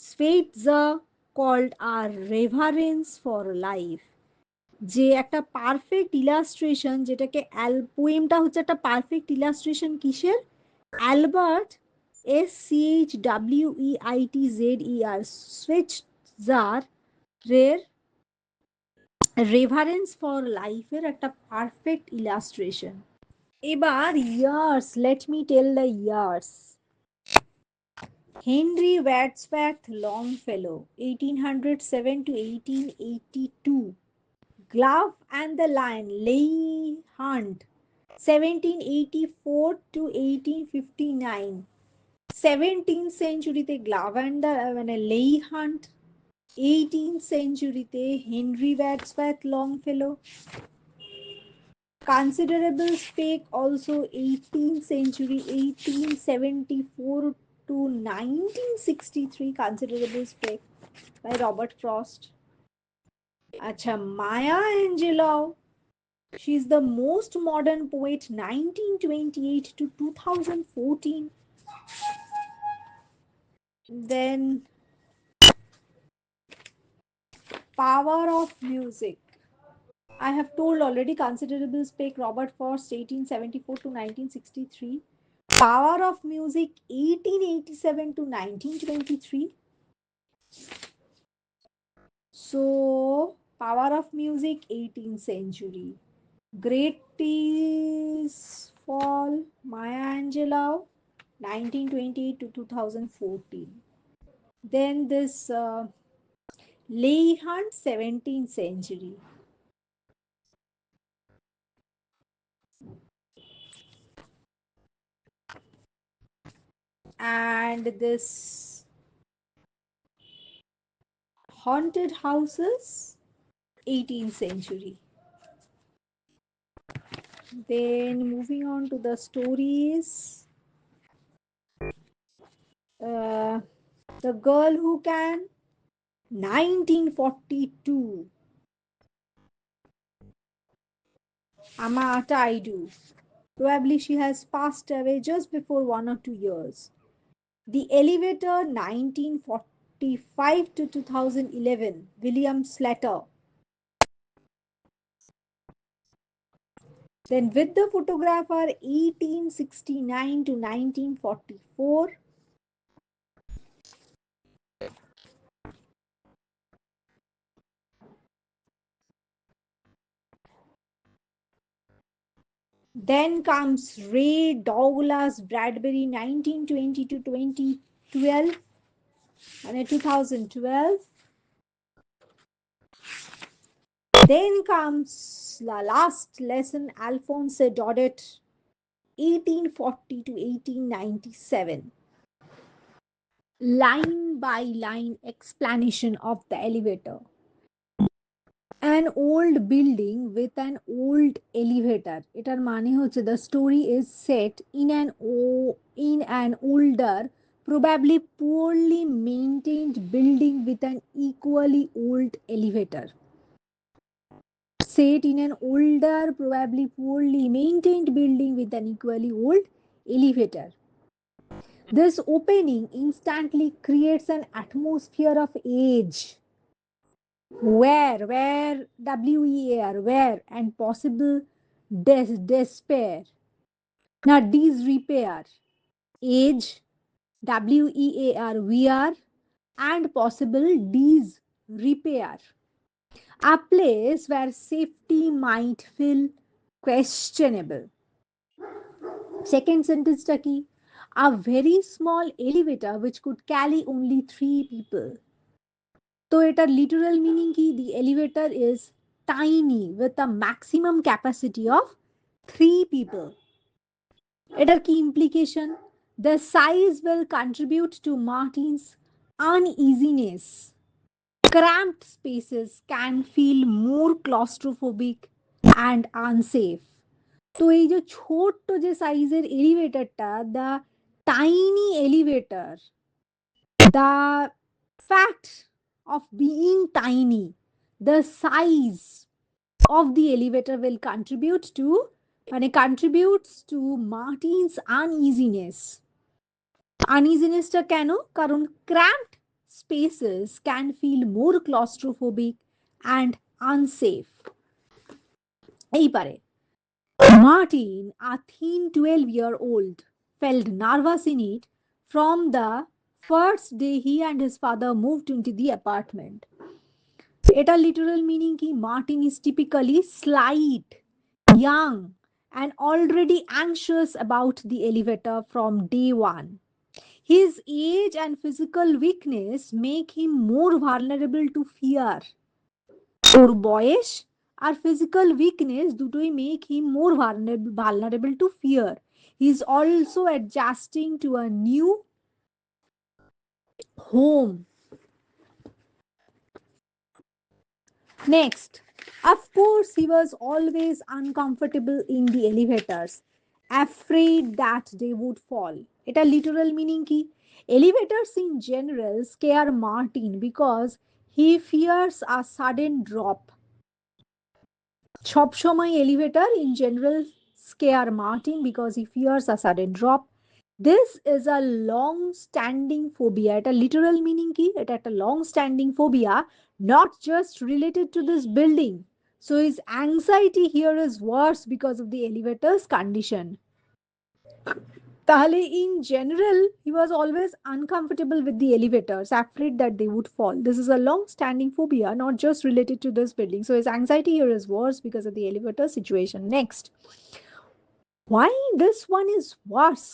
Schweitzer called a reverence for life. যে একটা পারফেক্ট ইলাস্ট্রেশন যেটাকে পোয়েমটা হচ্ছে একটা পারফেক্ট ইলাস্ট্রেশন কিসের? Albert SCHWEITZER Schweitzer rare reverence for লাইফের একটা পারফেক্ট ইলাস্ট্রেশন। এবার years, let me tell the years. Henry Wordsworth Longfellow 1807 to 1882, Glove and the Lion Leigh Hunt 1784 to 1859, 17th সেঞ্চুরিতে গ্লাভ অ্যান্ড দ্য মানে Leigh Hunt, 18th সেঞ্চুরিতে Henry Wordsworth Longfellow. Considerable spake also 18th century 1874 to 1963, considerable spake by Robert Frost. Acha, Maya Angelou, she's the most modern poet 1928 to 2014. Then Power of Music. I have told already, considerable spake Robert Frost 1874 to 1963. Power of Music 1887 to 1923. So, Power of Music 18th century. Great Peaceful Maya Angelou 1928 to 2014. Then this Leigh Hunt 17th century. And this Haunted Houses 18th century. Then moving on to the stories. Uh, the Girl Who Can 1942. Ama Ataidu. Probably she has passed away just before 1 or 2 years. The Elevator 1945 to 2011. William Slater. Then With the Photographer 1869 to 1944. Then comes Ray Douglas Bradbury 1920 to 2012 and 2012. Then comes the last lesson, Alphonse Daudet 1840 to 1897. Line by line explanation of the elevator. An old building with an old elevator. এটার মানে হচ্ছে the story is set in an older, probably poorly maintained building with an equally old elevator. Set in an older, probably poorly maintained building with an equally old elevator. This opening instantly creates an atmosphere of age. Where, and possible despair. Now, disrepair, age, wear, and possible disrepair. A place where safety might feel questionable. Second sentence key. A very small elevator which could carry only 3 people. So, its literal meaning ki the elevator is tiny with a maximum capacity of 3 people. Its key implication, the size will contribute to Martin's uneasiness. Cramped spaces can feel more claustrophobic and unsafe. তো এই যে ছোট্ট যে সাইজের এলিভেটরটা, the tiny elevator, the fact of being tiny, the size of the elevator will contributes to Martin's uneasiness. Uneasinessটা কেন? কারণ cramped spaces can feel more claustrophobic and unsafe. এইবারে Martin, a thin 12-year-old, felt nervous in it from the first day he and his father moved into the apartment. এটা literal meaning কি? Martin is typically slight, young, and already anxious about the elevator from day one. His age and physical weakness make him more vulnerable to fear. ওর বয়স আর physical weakness দুটোই make him more vulnerable to fear. He is also adjusting to a new home. Next, of course, he was always uncomfortable in the elevators, afraid that they would fall. এটা literal meaning কি? Elevators in general scare Martin because he fears a sudden drop. সবসময় elevator in general scare Martin because he fears a sudden drop. This is a long standing phobia. এটা literal meaning কি? এটা একটা long standing phobia, not just related to this building. So his anxiety here is worse because of the elevator's condition. তাহলে in general he was always uncomfortable with the elevators, afraid that they would fall. This is a long standing phobia, not just related to this building. So his anxiety here is worse because of the elevator situation. Next, why this one is worse,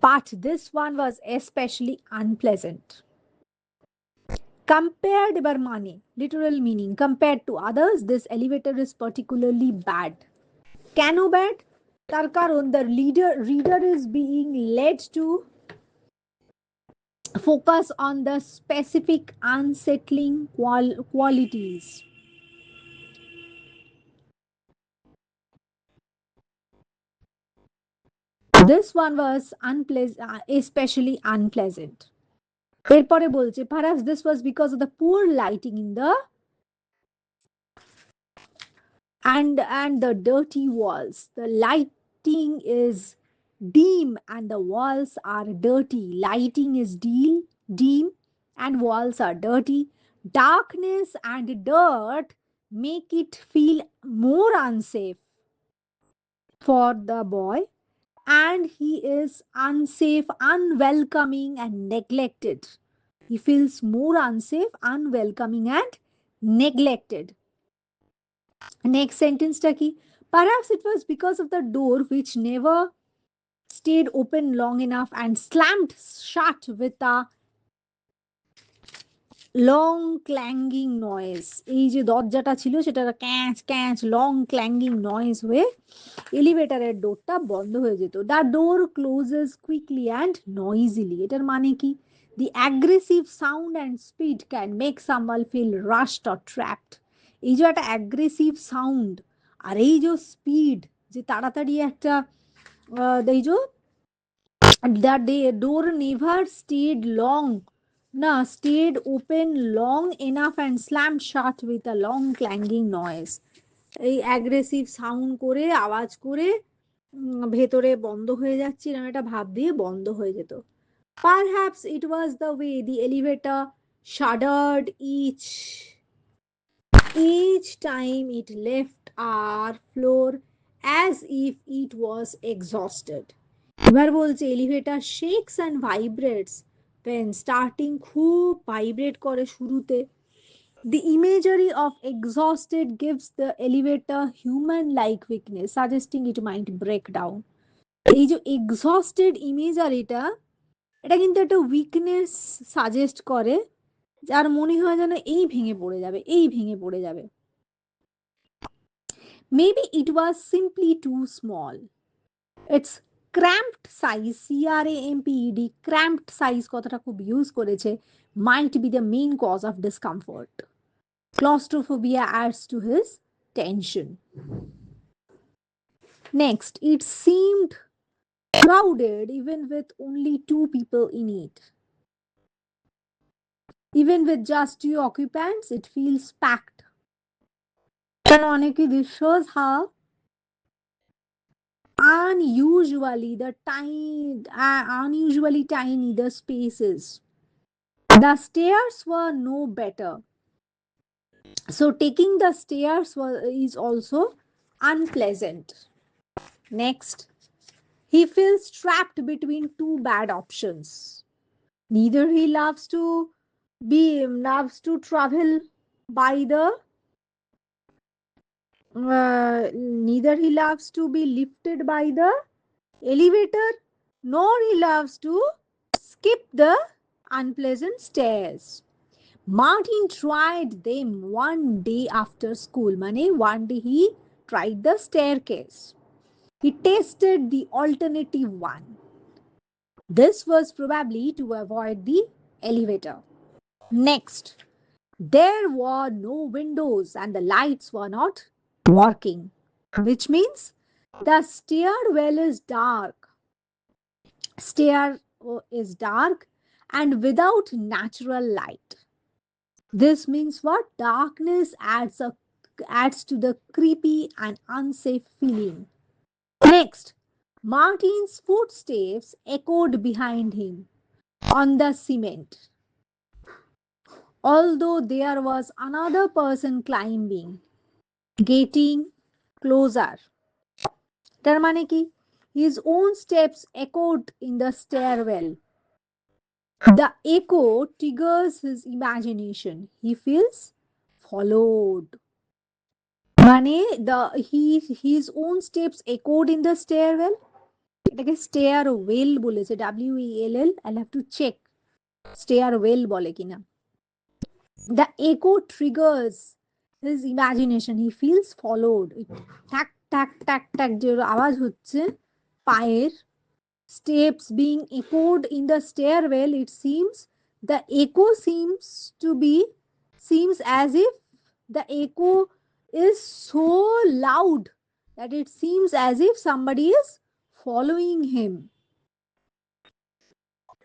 but this one was especially unpleasant. Compared এবার মানে literal meaning, compared to others this elevator is particularly bad. কেন bad? তার কারণ the reader is being led to focus on the specific unsettling qualities. This one was unpleasant, especially unpleasant. এরপরে বলছে perhaps this was because of the poor lighting in the and the dirty walls. The lighting is dim and the walls are dirty. Lighting is dim and walls are dirty. Darkness and dirt make it feel more unsafe for the boy, and he is unsafe, unwelcoming, and neglected. He feels more unsafe, unwelcoming, and neglected. Next sentence টা কি? Perhaps it was because of the door which never stayed open long enough and slammed shut with a long ক্ল্যাঙ্গিং noise. এই যে দরজাটা ছিল সেটা ক্যাঁচ ক্যাঁচ long ক্ল্যাঙ্গিং noise হয়ে এলিভেটরের ডোরটা বন্ধ হয়ে যেত। The door closes quickly and noisily. এটার মানে কি? The aggressive sound and speed can make someone feel rushed or trapped. এই যে একটা অ্যাগ্রেসিভ সাউন্ড আর এই যে স্পিড, যে তাড়াতাড়ি একটা এই যে that the door never stayed long, na stayed open long enough and slammed shut with a long clanging noise. এই অ্যাগ্রেসিভ সাউন্ড করে আওয়াজ করে ভেতরে বন্ধ হয়ে যাচ্ছে এরকম একটা ভাব দিয়ে বন্ধ হয়ে যেত। Perhaps it was the way the elevator shuddered each time it left our floor as if it was exhausted. এবার বলছে elevator shakes and vibrates when starting খুব ভাইব্রেট করে শুরুতে। The imagery of exhausted gives the elevator human like weakness, suggesting it might break down. এই যে exhausted ইমেজারিটা, এটা কিন্তু একটা উইকনেস সাজেস্ট করে, যার মনে হয় যেন এই ভেঙে পড়ে যাবে, এই ভেঙে পড়ে যাবে। Maybe it was simply too small. It's cramped size, cramped cramped size কথাটা খুব ইউজ করেছে, might be the main cause of discomfort. Claustrophobia adds to his tension. Next, it seemed crowded even with only two people in it. Even with just two occupants, it feels packed. Canonically, this shows how unusually tiny the space is. The stairs were no better. So taking the stairs is also unpleasant. Next, he feels trapped between two bad options. Neither he loves to B loves to travel by the neither he loves to be lifted by the elevator, nor he loves to skip the unpleasant stairs. Martin tried them one day after school. Mane, one day he tried the staircase. He tested the alternative one. This was probably to avoid the elevator. Next, there were no windows and the lights were not working, which means the stairwell is dark. Stair is dark and without natural light. This means what? Darkness adds to the creepy and unsafe feeling. Next, Martin's footsteps echoed behind him on the cement, although there was another person climbing, getting closer. তার মানে কি? His own steps echoed in the stairwell. The echo triggers his imagination. He feels followed. মানে his own steps echoed in the stairwell. এটাকে stair well বলেছে, WELL. I'll have to check stair well বলে কিনা. The echo triggers his imagination. He feels followed. ঠাক ঠাক ঠাক ঠাক যে আওয়াজ হচ্ছে পায়ের, steps being echoed in the stairwell, it seems the echo seems as if the echo is so loud that it seems as if somebody is following him.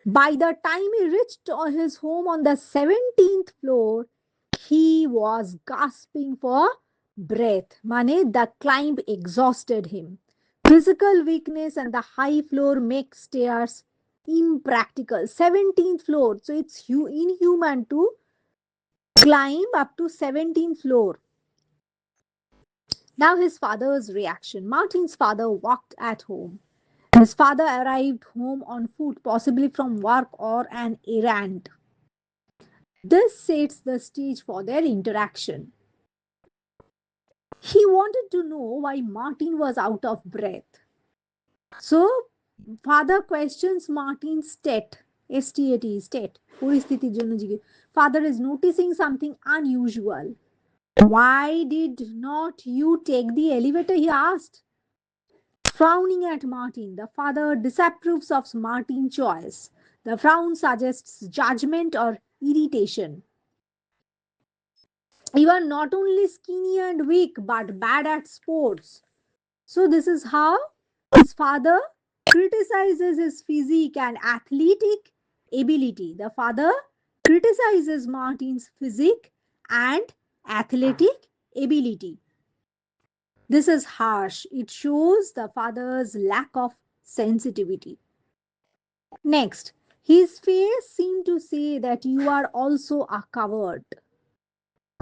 By the time he reached his home on the 17th floor, he was gasping for breath. Mane, the climb exhausted him. Physical weakness and the high floor make stairs impractical. 17th floor, so it's inhuman to climb up to 17th floor. Now his father's reaction. Martin's father walked at home. His father arrived home on foot, possibly from work or an errand. This sets the stage for their interaction. He wanted to know why Martin was out of breath. So, father questions Martin's state. পরিস্থিতির জন্য জিজ্ঞেস. Father is noticing something unusual. Why did not you take the elevator? He asked. Frowning at Martin, the father disapproves of Martin's choice. The frown suggests judgment or irritation. You are not only skinny and weak, but bad at sports. So, this is how his father criticizes his physique and athletic ability. The father criticizes Martin's physique and athletic ability. This is harsh. It shows the father's lack of sensitivity. Next, his face seemed to say that you are also a coward.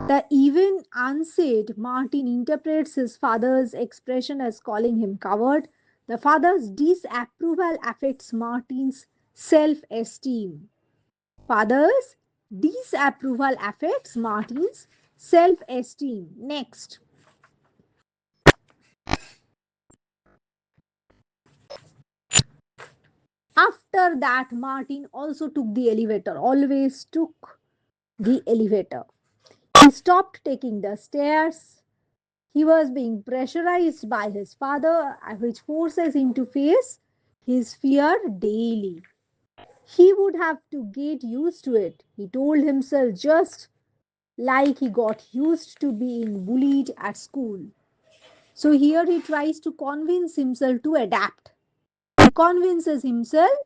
The even unsaid Martin interprets his father's expression as calling him coward. The father's disapproval affects Martin's self esteem. Father's disapproval affects Martin's self esteem. Next. After that, Martin also took the elevator, always took the elevator. He stopped taking the stairs. He was being pressurized by his father, which forces him to face his fear daily. He would have to get used to it, he told himself, just like he got used to being bullied at school. So here he tries to convince himself to adapt. He convinces himself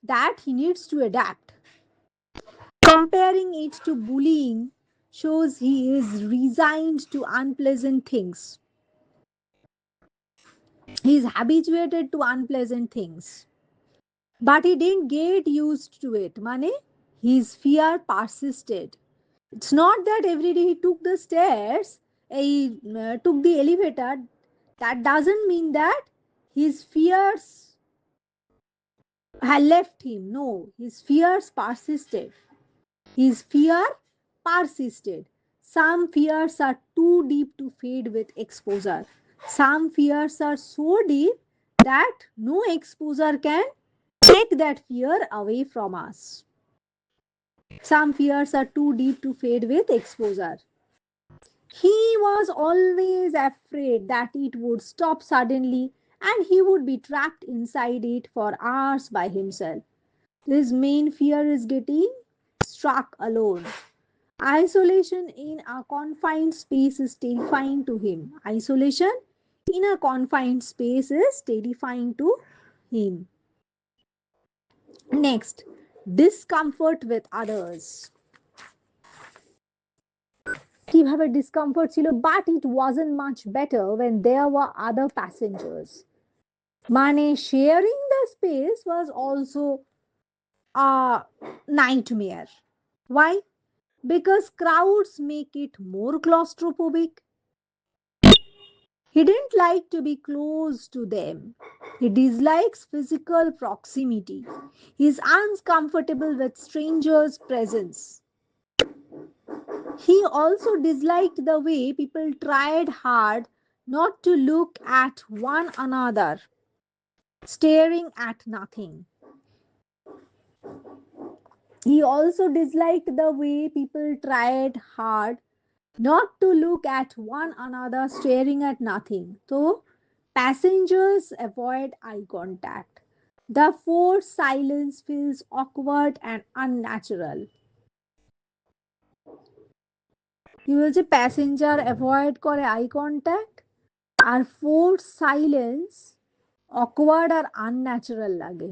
that he needs to adapt. Comparing it to bullying shows he is resigned to unpleasant things. He is habituated to unpleasant things. But he didn't get used to it. Mane, his fear persisted. It's not that every day he took the stairs, he took the elevator. That doesn't mean that his fears had left him. No, his fears persisted. His fear persisted. Some fears are too deep to fade with exposure. Some fears are so deep that no exposure can take that fear away from us. Some fears are too deep to fade with exposure. He was always afraid that it would stop suddenly and he would be trapped inside it for hours by himself. His main fear is getting struck alone. Isolation in a confined space is terrifying to him. Isolation in a confined space is terrifying to him. Next, discomfort with others. কিভাবে discomfort ছিল, but it wasn't much better when there were other passengers. মানে sharing the space was also a nightmare. Why? Because crowds make it more claustrophobic. He didn't like to be close to them. He dislikes physical proximity. He is uncomfortable with strangers' presence. He also disliked the way people tried hard not to look at one another, staring at nothing. He also disliked the way people tried hard not to look at one another, staring at nothing. So, passengers avoid eye contact. The forced silence feels awkward and unnatural. কি বলছে passenger avoid করে eye contact আর force silence awkward আর unnatural লাগে।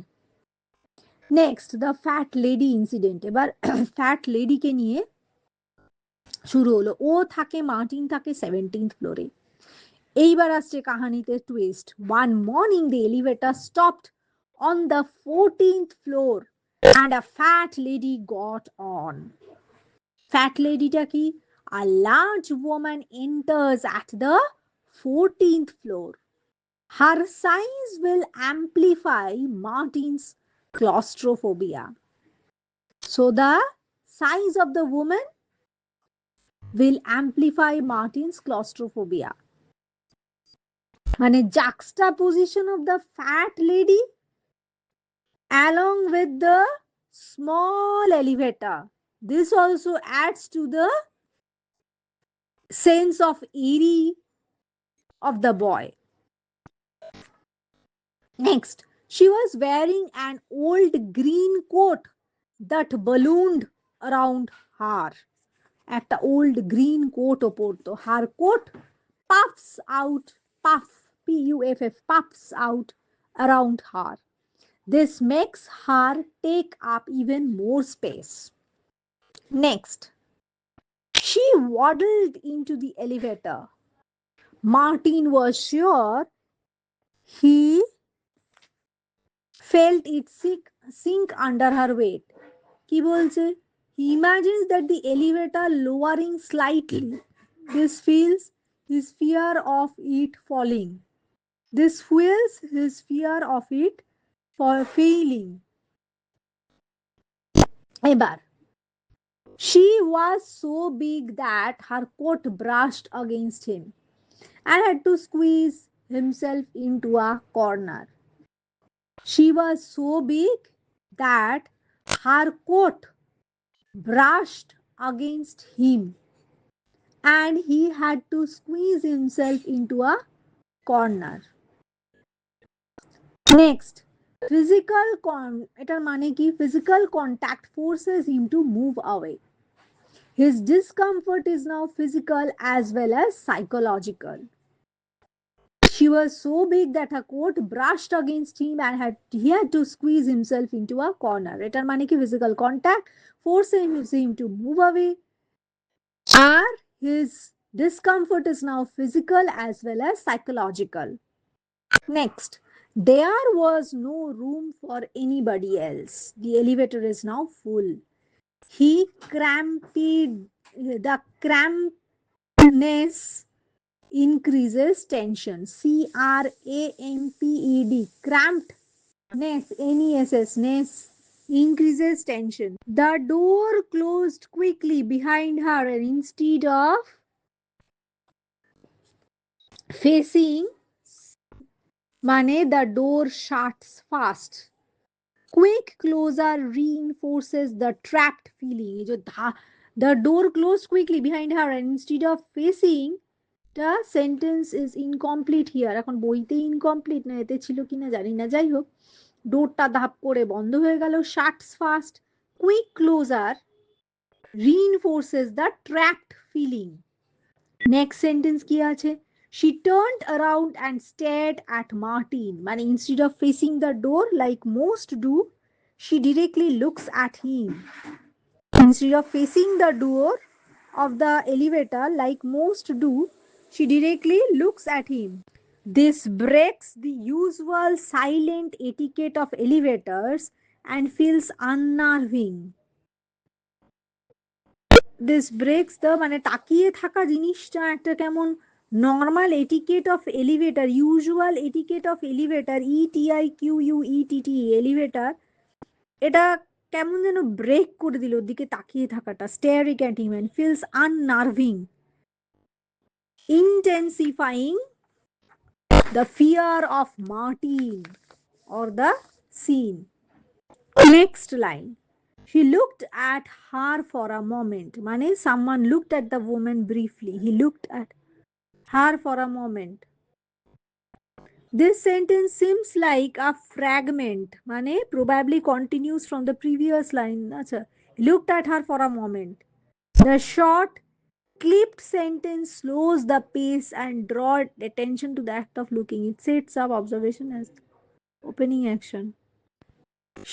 Next the fat lady incident. এবার fat লেডিকে নিয়ে শুরু হলো। ও থাকে, Martin থাকে 17th ফ্লোরে। এইবার আসছে কাহানিতে twist. One morning the elevator stopped on the 14th floor and a fat lady got on. Fat লেডিটা কি? A large woman enters at the 14th floor. Her size will amplify Martin's claustrophobia. So, the size of the woman will amplify Martin's claustrophobia. মানে juxtaposition of the fat lady along with the small elevator. This also adds to the sense of eerie of the boy. Next, she was wearing an old green coat that ballooned around her. একটা old green coat পরতো। Her coat puffs out, puffs out around her. This makes her take up even more space. Next, she waddled into the elevator. Martin was sure he felt it sink under her weight. কি বলছে? He imagines that the elevator lowering slightly. This feels his fear of it falling. This fuels his fear of it for failing. এবার, she was so big that her coat brushed against him and had to squeeze himself into a corner. She was so big that her coat brushed against him and he had to squeeze himself into a corner. Next, এটার মানে কি? Physical contact forces him to move away. His discomfort is now physical as well as psychological. She was so big that her coat brushed against him and he had to squeeze himself into a corner. এটার মানে কি? Physical contact forces him to move away. Or his discomfort is now physical as well as psychological. Next, there was no room for anybody else. The elevator is now full. He cramped, the crampedness increases tension. Cramped, crampedness, ness, increases tension. The door closed quickly behind her, and instead of facing, the door shuts fast. Quick closure reinforces the trapped feeling. এই যে the door closed quickly behind her, and instead of facing, the sentence is incomplete here. এখন বইতে incomplete না এতে ছিল কিনা জানি না, যাই হোক ডোরটা ধাপ করে বন্ধ হয়ে গেল, shuts fast. Quick closure reinforces the trapped feeling. Next sentence কি আছে? She turned around and stared at Martin. মানে instead of facing the door like most do, she directly looks at him. Instead of facing the door of the elevator like most do, she directly looks at him. This breaks the usual silent etiquette of elevators and feels unnerving. This breaks the তাকিয়ে থাকা জিনিসটা একটা কেমন normal etiquette of elevator, usual etiquette of elevator, ETIQUETT elevator, এটা কেমন যেন break করে দিল ওর দিকে তাকিয়ে থাকাটা, staring at him and feels unnerving, intensifying the fear of Martin or the scene. Next line, he looked at her for a moment. Mane someone looked at the woman briefly. He looked at her for a moment. This sentence seems like a fragment. Mane probably continues from the previous line. Acha. He looked at her for a moment. The short, clipped sentence slows the pace and draws attention to the act of looking. It sets up observation as opening action.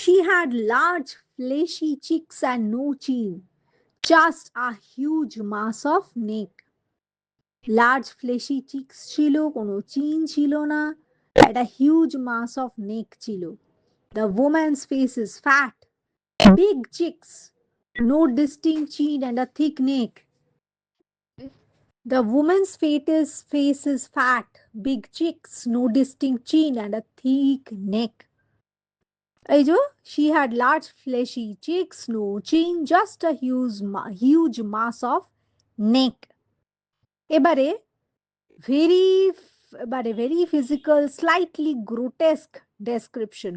She had large, fleshy cheeks and no chin, just a huge mass of neck. Large fleshy chicks ছিল, কোনো চিন ছিল না, একটা huge mass of neck ছিল। The woman's face is fat, big cheeks, no distinct chin and a thick neck. The woman's face is fat, big cheeks, no distinct chin and a thick neck. এই যে she had large fleshy cheeks, no chin, just a huge mass of neck. এবারে very physical, slightly grotesque description.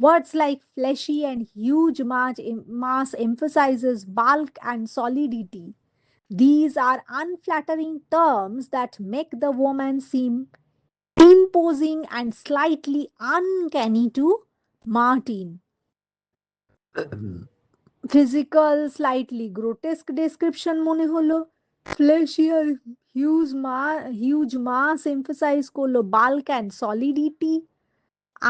Words like fleshy and huge mass emphasizes bulk and solidity. These are unflattering terms that make the woman seem imposing and slightly uncanny to Martin. Physical slightly grotesque description মনে হলো, fleshy আর huge mass emphasize করলো bulk and solidity,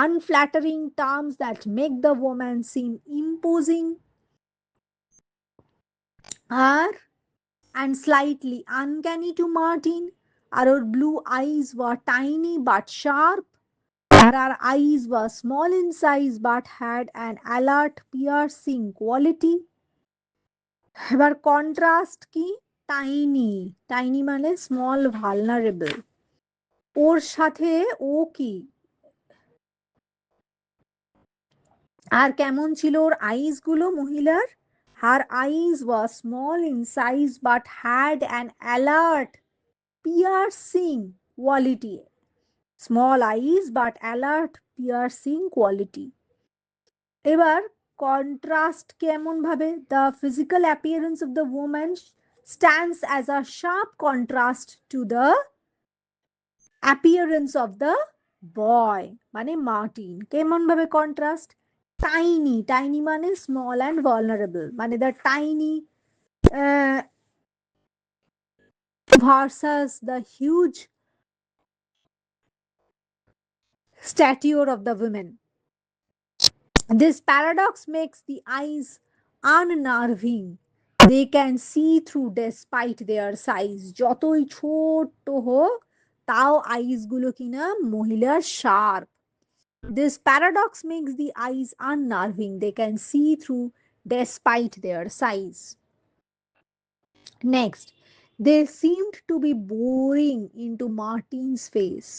unflattering terms that make the woman seem imposing আর and slightly uncanny to Martin. Our blue eyes were tiny but sharp. Our eyes were small in size but had an alert, piercing quality. এবার contrast কি? Tiny, tiny মানে small, vulnerable. ওর সাথে ও কি, আর কেমন ছিল ওর eyes গুলো মহিলার? Her eyes was small in size but had an alert, piercing quality. Small eyes but alert, piercing quality. এবার কন্ট্রাস্ট কেমন ভাবে? The physical appearance of the woman stands as a sharp contrast to the appearance of the boy, মানে Martin. কেমন ভাবে contrast? Tiny, tiny মানে small and vulnerable, মানে the tiny versus the huge stature of the women. This paradox makes the eyes unnerving. They can see through despite their size. যতই ছোট হোক তাও আইস গুলো কিনা মহিলার sharp. This paradox makes the eyes unnerving. They can see through despite their size. Next, they seemed to be boring into Martin's face.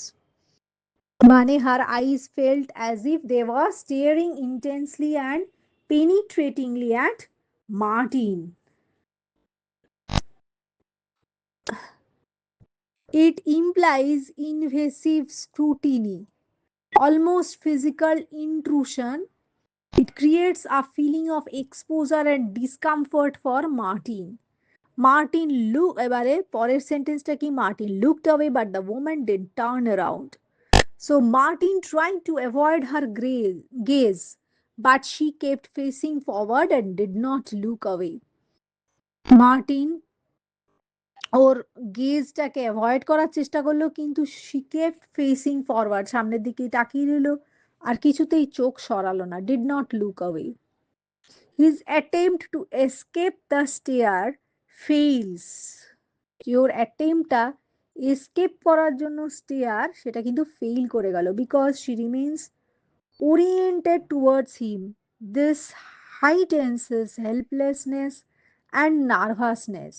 Her eyes felt as if they were staring intensely and penetratingly at Martin. It implies invasive scrutiny, almost physical intrusion. It creates a feeling of exposure and discomfort for Martin. Martin look এবারে পরের সেন্টেন্সটা কি Martin looked away but the woman didn't turn around. So Martin tried to avoid her gaze but she kept facing forward and did not look away. Martin ওর গেজটাকে avoid করার চেষ্টা করলো কিন্তু she kept facing forward, সামনের দিকে তাকিয়ে রইল আর কিছুতেই চোখ সরালো না, did not look away. His attempt to escape the stare fails. যে ওর অ্যাটেম্পটা এসকেপ করার জন্য স্টেয়ার সেটা কিন্তু ফেইল করে গেল because she remains oriented towards him. This heightens his helplessness and nervousness.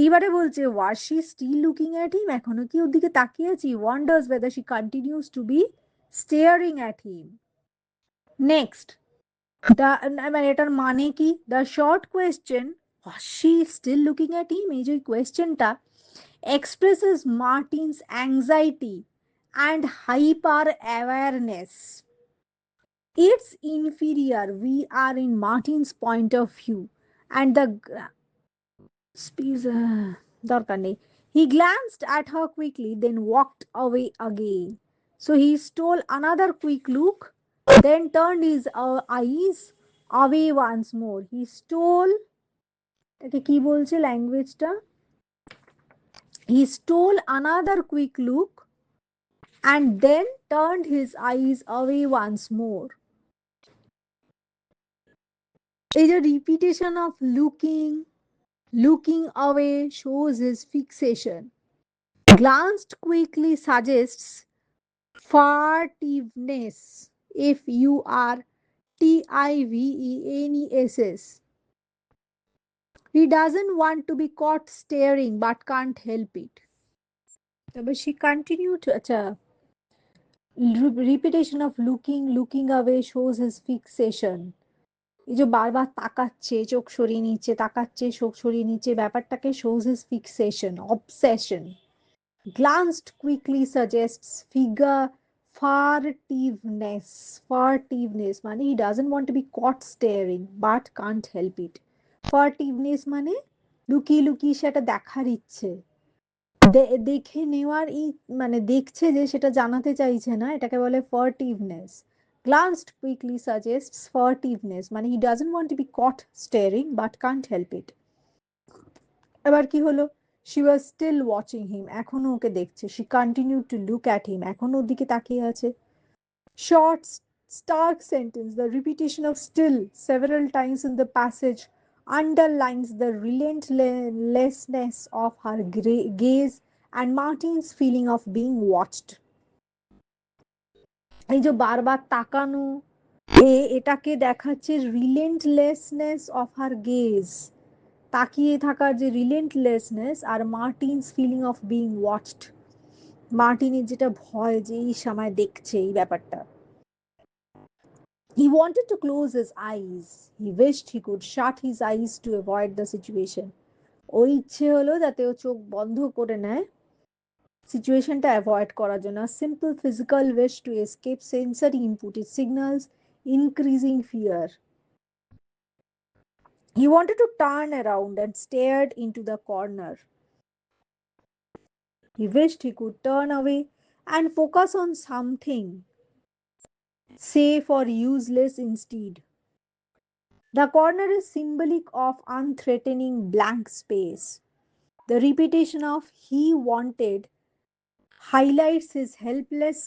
এইবারে বলছে was she still looking at him, এখনো কি ওর দিকে তাকিয়ে আছি, wonders whether she continues to be staring at him. Next, মানে এটার মানে কি, the short question was she still looking at him, এই যে কোয়েশ্চেনটা expresses Martin's anxiety and hyper awareness. It's inferior, we are in Martin's point of view and the দরকার নেই. He glanced at her quickly, then walked away again. So he stole another quick look, then turned his eyes away once more. He stole, এটাকে কি বলছে ল্যাঙ্গুয়েজটা? He stole another quick look and then turned his eyes away once more. এই যে repetition of looking away shows his fixation. Glanced quickly suggests furtiveness. Furtiveness. He doesn't want to be caught staring but can't help it. তবে she continued, আচ্ছা, repetition of looking away shows his fixation. এই যে বারবার তাকাচ্ছে, চোখ সরিয়ে নিচ্ছে, তাকাচ্ছে, চোখ সরিয়ে নিচ্ছে, ব্যাপারটাকে shows his fixation, obsession. Glanced quickly suggests furtiveness মানে he doesn't want to be caught staring but can't help it. Furtiveness মানে লুকিয়ে লুকিয়ে সেটা দেখার ইচ্ছে, দেখে নেওয়ার মানে দেখছে যে সেটা জানাতে চাইছে না, এটাকে বলে furtiveness. Glanced quickly suggests furtiveness মানে he doesn't want to be caught staring but can't help it. এবার কি হলো, she was still watching him, এখনো ওকে দেখছে, she continued to look at him, এখনো ওর দিকে তাকিয়ে আছে. Short stark sentence, the repetition of still several times in the passage underlines the relentlessness of her gaze and Martin's feeling of being watched. এই যে বারবার তাকানো, এটাকে দেখাচ্ছে relentlessness of her gaze, তাকিয়ে থাকার যে রিলেন্টলেসনেস, আর Martin's feeling of being watched, মার্টিনের যেটা ভয় যে এই সময় দেখছে এই ব্যাপারটা. He wanted to close his eyes. He wished he could shut his eyes to avoid the situation. ওই ইচ্ছে হলো যাতে ও চোখ বন্ধ করে নেয় সিচুয়েশনটা অ্যাভয়েড করার জন্য. Simple physical wish to escape sensory input, it signals increasing fear. He wanted to turn around and stared into the corner. He wished he could turn away and focus on something safe or useless instead. The corner is symbolic of unthreatening blank space. The repetition of he wanted highlights his helpless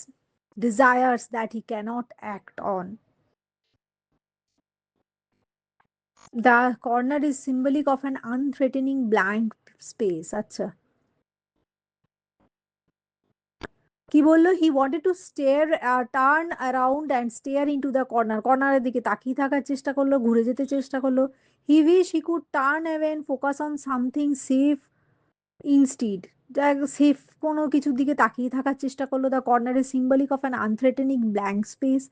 desires that he cannot act on. The corner is symbolic of an unthreatening blank space. আচ্ছা, কি বললো, he wanted to stair, turn around and stair into the corner, কর্নারের দিকে তাকিয়ে থাকার চেষ্টা করলো, ঘুরে যেতে চেষ্টা করলো. He wish he could turn away and focus on something safe instead, safe কোনো কিছুর দিকে তাকিয়ে থাকার চেষ্টা করলো. The corner is symbolic of an unthreatening blank space.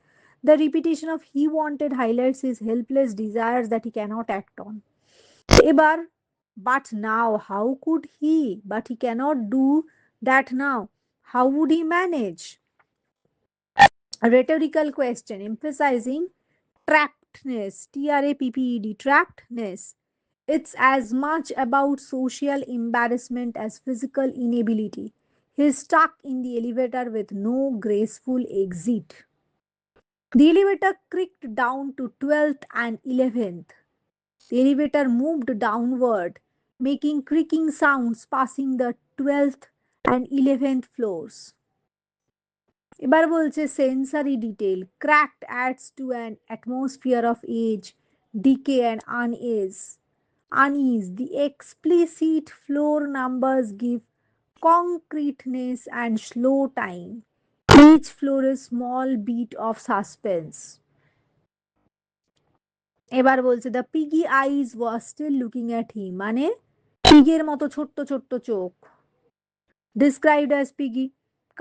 The repetition of he wanted highlights his helpless desires that he cannot act on. Ebar, but now, how could he? But he cannot do that now. How would he manage? A rhetorical question emphasizing trappedness, TRAPPED, trappedness. It's as much about social embarrassment as physical inability. He's stuck in the elevator with no graceful exit. The elevator creaked down to 12th and 11th. The elevator moved downward, making creaking sounds passing the 12th and 11th floors. এবার বলছে sensory detail cracked adds to an atmosphere of age, decay and unease. The explicit floor numbers give concreteness and slow time. Each floor is small beat of suspense. এবার বলছে the piggy eyes was still looking at him, মানে পিগের মতো ছোট্ট ছোট্ট চোখ, described as piggy,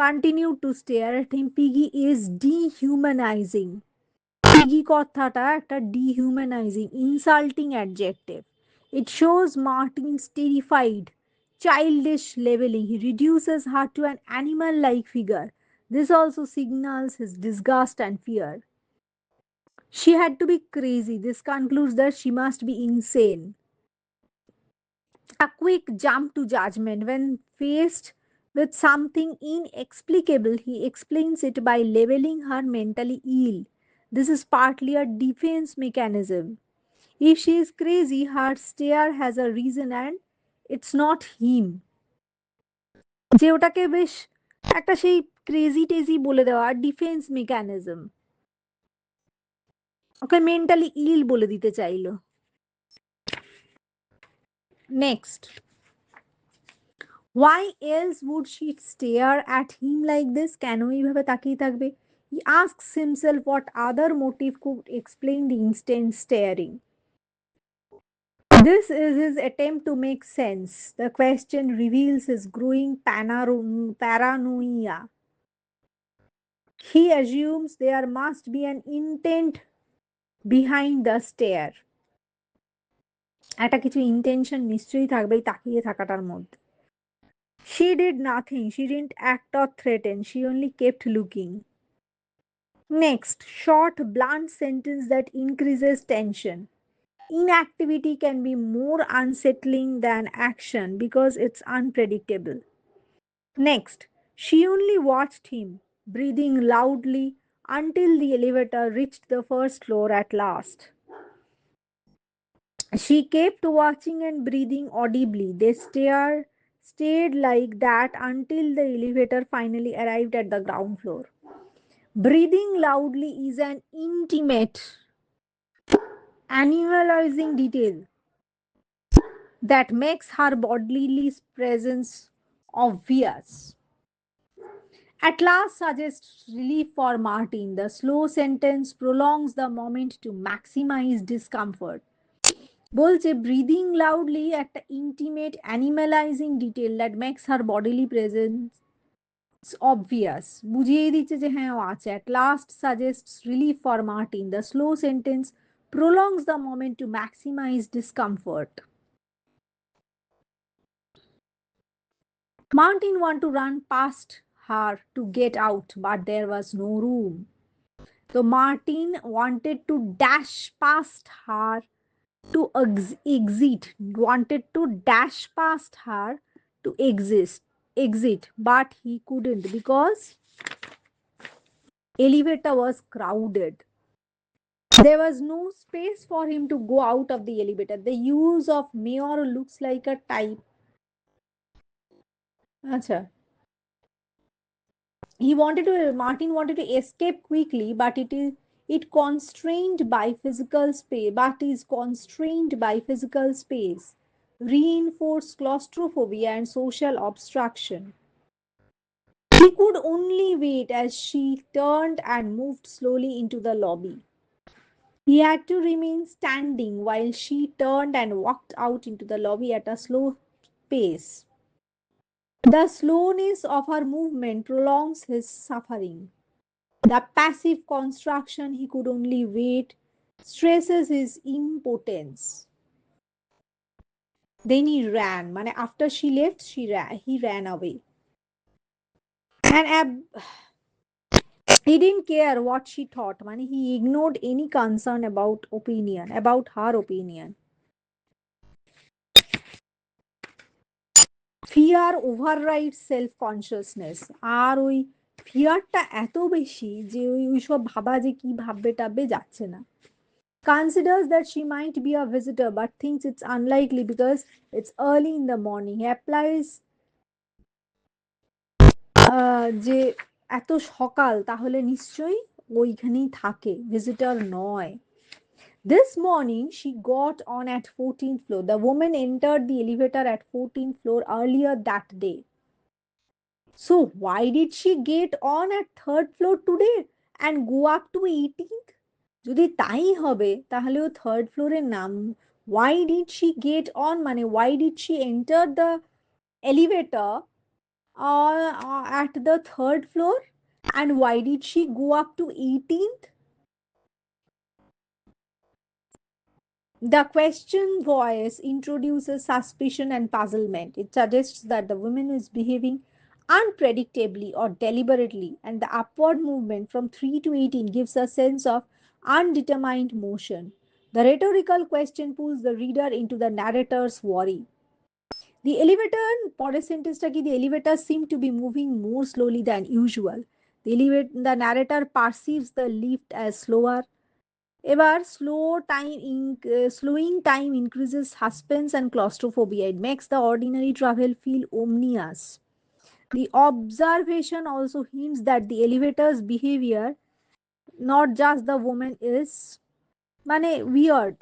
continued to stare at him. Piggy is dehumanizing. Piggy কথাটা একটা dehumanizing insulting adjective it shows Martin's terrified childish leveling. He reduces her to an animal like figure. This also signals his disgust and fear. She had to be crazy. This concludes that she must be insane. A quick jump to judgment. When faced with something inexplicable, he explains it by labeling her mentally ill. This is partly a defense mechanism. If she is crazy, her stare has a reason and it's not him. যে ওটাকে বেশ একটা সেই crazy টেজি বলে দেওয়া defence mechanism, ওকে mentally ইল বলে দিতে চাইলো। Next, why else would she stare at him like this? কেন এইভাবে তাকিয়ে থাকবে? He asks himself what other motive could explain the instant staring. This is his attempt to make sense. The question reveals his growing paranoia. He assumes there must be an intent behind the stare. একটা কিছু intention নিশ্চয়ই থাকবে এই তাকিয়ে থাকাটার মধ্যে। She did nothing. She didn't act or threaten. She only kept looking. Next, short, blunt sentence that increases tension. Inactivity can be more unsettling than action because it's unpredictable. Next, she only watched him, breathing loudly until the elevator reached the first floor at last. She kept watching and breathing audibly. They stayed like that until the elevator finally arrived at the ground floor. Breathing loudly is an intimate, animalizing detail that makes her bodily presence obvious. At last suggests relief for Martin. The slow sentence prolongs the moment to maximize discomfort. বলছে breathing loudly একটা intimate animalizing detail that makes her bodily presence obvious, বুঝিয়ে দিচ্ছে যে হ্যাঁ ও আছে। At last suggests relief for Martin. The slow sentence prolongs the moment to maximize discomfort. Martin wanted to run past her to get out, but there was no room. So Martin wanted to dash past her to exit, wanted to dash past her to exit, but he couldn't because elevator was crowded. There was no space for him to go out of the elevator. The use of mayor looks like a type. Acha. Martin wanted to escape quickly, but it constrained by physical space, but is constrained by physical space, reinforced claustrophobia and social obstruction. He could only wait as she turned and moved slowly into the lobby. He had to remain standing while she turned and walked out into the lobby at a slow pace. The slowness of her movement prolongs his suffering. The passive construction, he could only wait, stresses his impotence. Then he ran. Mane after she left, he ran away. And he didn't care what she thought. Mane he ignored any concern about her opinion. Fear override self consciousness, আর ওই ফিয়ারটা এত বেশি যে ওইসব ভাবা যে কি ভাববে টাববে যাচ্ছে না। Considers that she might be a visitor but thinks it's unlikely because it's early in the morning. He applies যে এত সকাল তাহলে নিশ্চয়ই ওইখানেই থাকে, ভিজিটর নয়। This morning she got on at 14th floor. The woman entered the elevator at 14th floor earlier that day. So why did she get on at third floor today and go up to 18th? যদি তাই হবে তাহলে ও third ফ্লোরের নাম, why did she get on মানে why did she enter the elevator at the third floor and why did she go up to 18th? The question voice introduces suspicion and puzzlement. It suggests that the woman is behaving unpredictably or deliberately, and the upward movement from 3 to 18 gives a sense of undetermined motion. The rhetorical question pulls the reader into the narrator's worry. The elevator, পরের সেন্টেন্সটা কি, the elevator seemed to be moving more slowly than usual. The narrator perceives the lift as slower. এবার slowing time increases suspense and claustrophobia. It makes the ordinary travel feel ominous. The observation also hints that the elevator's behavior, not just the woman, is মানে weird.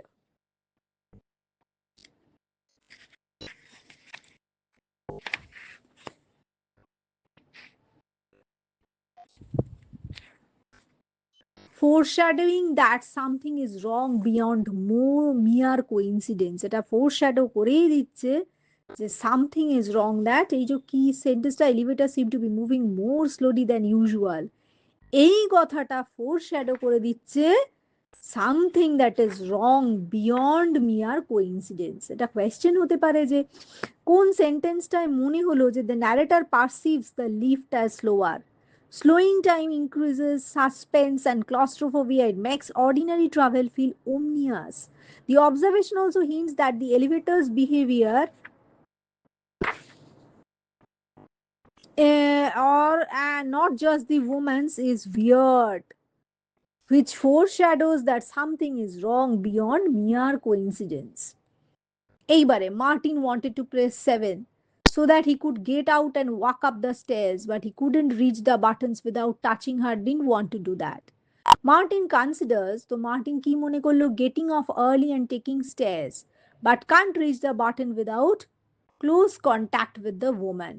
Foreshadowing that something is wrong beyond more mere coincidence. এটা foreshadow করেই দিচ্ছে যে something is wrong, that এই যে কি সেন্টেন্সটা, elevator seem to be moving more slowly than usual, এই কথাটা foreshadow করে দিচ্ছে something that is wrong beyond mere coincidence. এটা কোয়েশ্চেন হতে পারে যে কোন সেন্টেন্সটায় মনে হলো যে the narrator perceives the lift as slower. Slowing time increases suspense and claustrophobia. It makes ordinary travel feel ominous. The observation also hints that the elevator's behavior, or not just the woman's, is weird, which foreshadows that something is wrong beyond mere coincidence. Eibare, Martin wanted to press 7 so that he could get out and walk up the stairs, but he couldn't reach the buttons without touching her, didn't want to do that. Martin considers, so Martin ki mone korlo, getting off early and taking stairs, but can't reach the button without close contact with the woman.